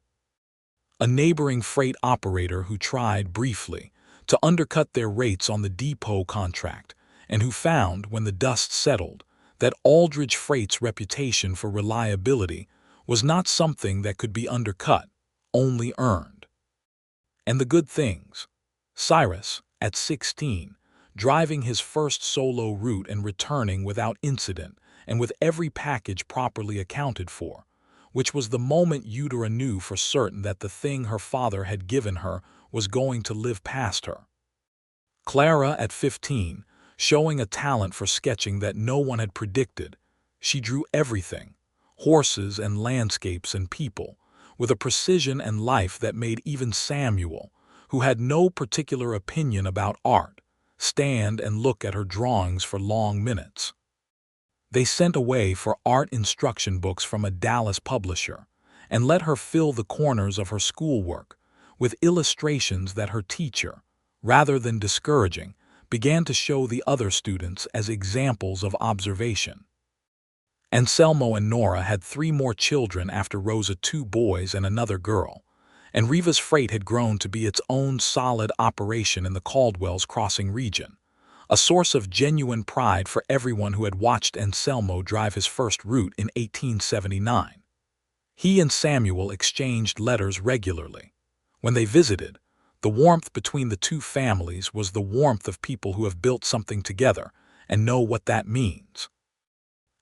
A: A neighboring freight operator who tried, briefly, to undercut their rates on the depot contract, and who found, when the dust settled, that Aldridge Freight's reputation for reliability was not something that could be undercut, only earned. And the good things. Cyrus, at 16, driving his first solo route and returning without incident and with every package properly accounted for, which was the moment Eudora knew for certain that the thing her father had given her was going to live past her. Clara, at 15, showing a talent for sketching that no one had predicted. She drew everything, horses and landscapes and people, with a precision and life that made even Samuel, who had no particular opinion about art, stand and look at her drawings for long minutes. They sent away for art instruction books from a Dallas publisher and let her fill the corners of her schoolwork with illustrations that her teacher, rather than discouraging, began to show the other students as examples of observation. Anselmo and Nora had 3 more children after Rosa, 2 boys and another girl, and Riva's Freight had grown to be its own solid operation in the Caldwell's Crossing region, a source of genuine pride for everyone who had watched Anselmo drive his first route in 1879. He and Samuel exchanged letters regularly. When they visited, the warmth between the two families was the warmth of people who have built something together and know what that means.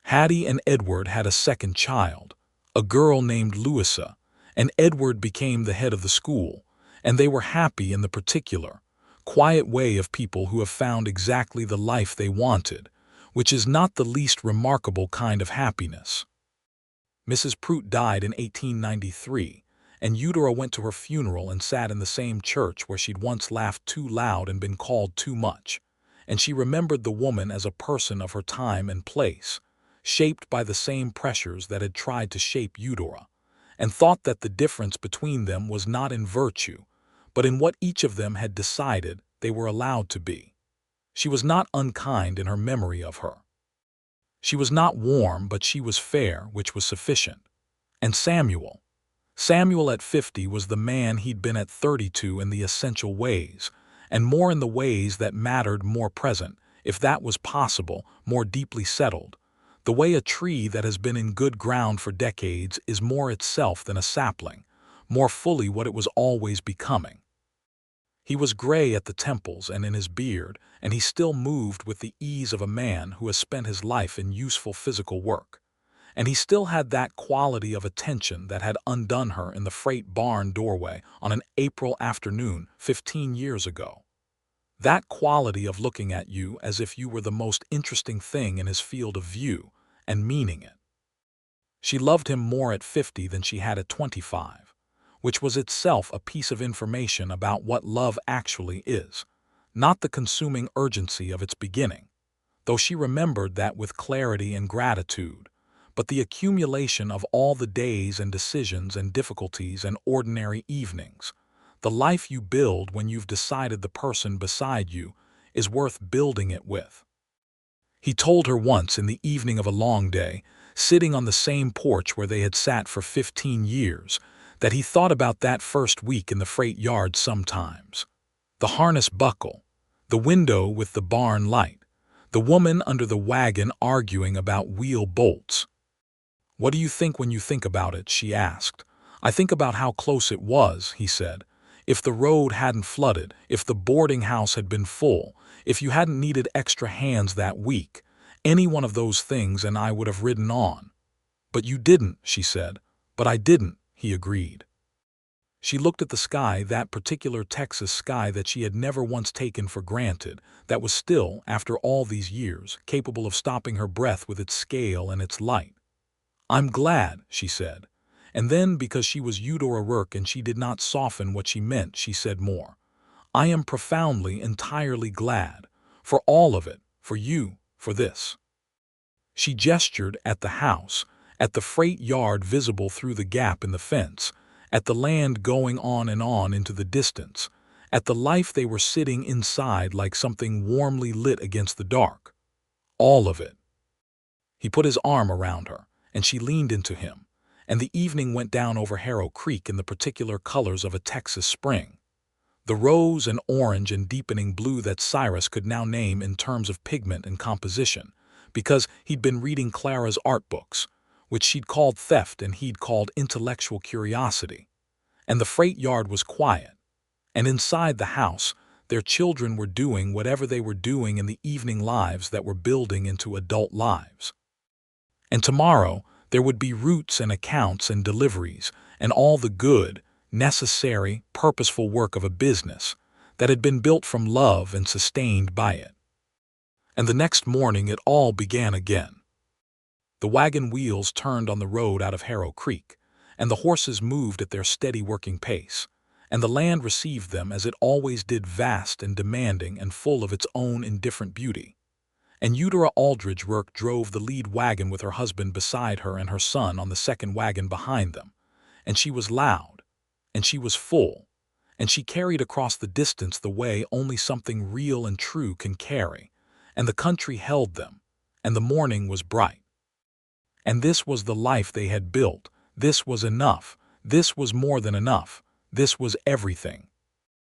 A: Hattie and Edward had a second child, a girl named Louisa, and Edward became the head of the school, and they were happy in the particular, quiet way of people who have found exactly the life they wanted, which is not the least remarkable kind of happiness. Mrs. Prout died in 1893, and Eudora went to her funeral and sat in the same church where she'd once laughed too loud and been called too much, and she remembered the woman as a person of her time and place, shaped by the same pressures that had tried to shape Eudora, and thought that the difference between them was not in virtue, but in what each of them had decided they were allowed to be. She was not unkind in her memory of her. She was not warm, but she was fair, which was sufficient. And Samuel at 50 was the man he'd been at 32 in the essential ways, and more in the ways that mattered, more present, if that was possible, more deeply settled. The way a tree that has been in good ground for decades is more itself than a sapling, more fully what it was always becoming. He was gray at the temples and in his beard, and he still moved with the ease of a man who has spent his life in useful physical work. And he still had that quality of attention that had undone her in the freight barn doorway on an April afternoon 15 years ago. That quality of looking at you as if you were the most interesting thing in his field of view, and meaning it. She loved him more at 50 than she had at 25, which was itself a piece of information about what love actually is, not the consuming urgency of its beginning, though she remembered that with clarity and gratitude, but the accumulation of all the days and decisions and difficulties and ordinary evenings. The life you build when you've decided the person beside you is worth building it with. He told her once in the evening of a long day, sitting on the same porch where they had sat for 15 years, that he thought about that first week in the freight yard sometimes. The harness buckle, the window with the barn light, the woman under the wagon arguing about wheel bolts. "What do you think when you think about it?" she asked. "I think about how close it was," he said. "If the road hadn't flooded, if the boarding house had been full, if you hadn't needed extra hands that week, any one of those things and I would have ridden on." "But you didn't," she said. "But I didn't," he agreed. She looked at the sky, that particular Texas sky that she had never once taken for granted, that was still, after all these years, capable of stopping her breath with its scale and its light. "I'm glad," she said. And then, because she was Eudora Rourke and she did not soften what she meant, she said more. "I am profoundly, entirely glad. For all of it. For you. For this." She gestured at the house, at the freight yard visible through the gap in the fence, at the land going on into the distance, at the life they were sitting inside like something warmly lit against the dark. All of it. He put his arm around her, and she leaned into him, and the evening went down over Harrow Creek in the particular colors of a Texas spring. The rose and orange and deepening blue that Cyrus could now name in terms of pigment and composition, because he'd been reading Clara's art books, which she'd called theft and he'd called intellectual curiosity. And the freight yard was quiet. And inside the house, their children were doing whatever they were doing in the evening lives that were building into adult lives. And tomorrow, there would be routes and accounts and deliveries and all the good, necessary, purposeful work of a business that had been built from love and sustained by it. And the next morning it all began again. The wagon wheels turned on the road out of Harrow Creek, and the horses moved at their steady working pace, and the land received them as it always did, vast and demanding and full of its own indifferent beauty. And Eudora Aldridge Rourke drove the lead wagon with her husband beside her and her son on the second wagon behind them, and she was loud, and she was full, and she carried across the distance the way only something real and true can carry, and the country held them, and the morning was bright. And this was the life they had built. This was enough. This was more than enough. This was everything.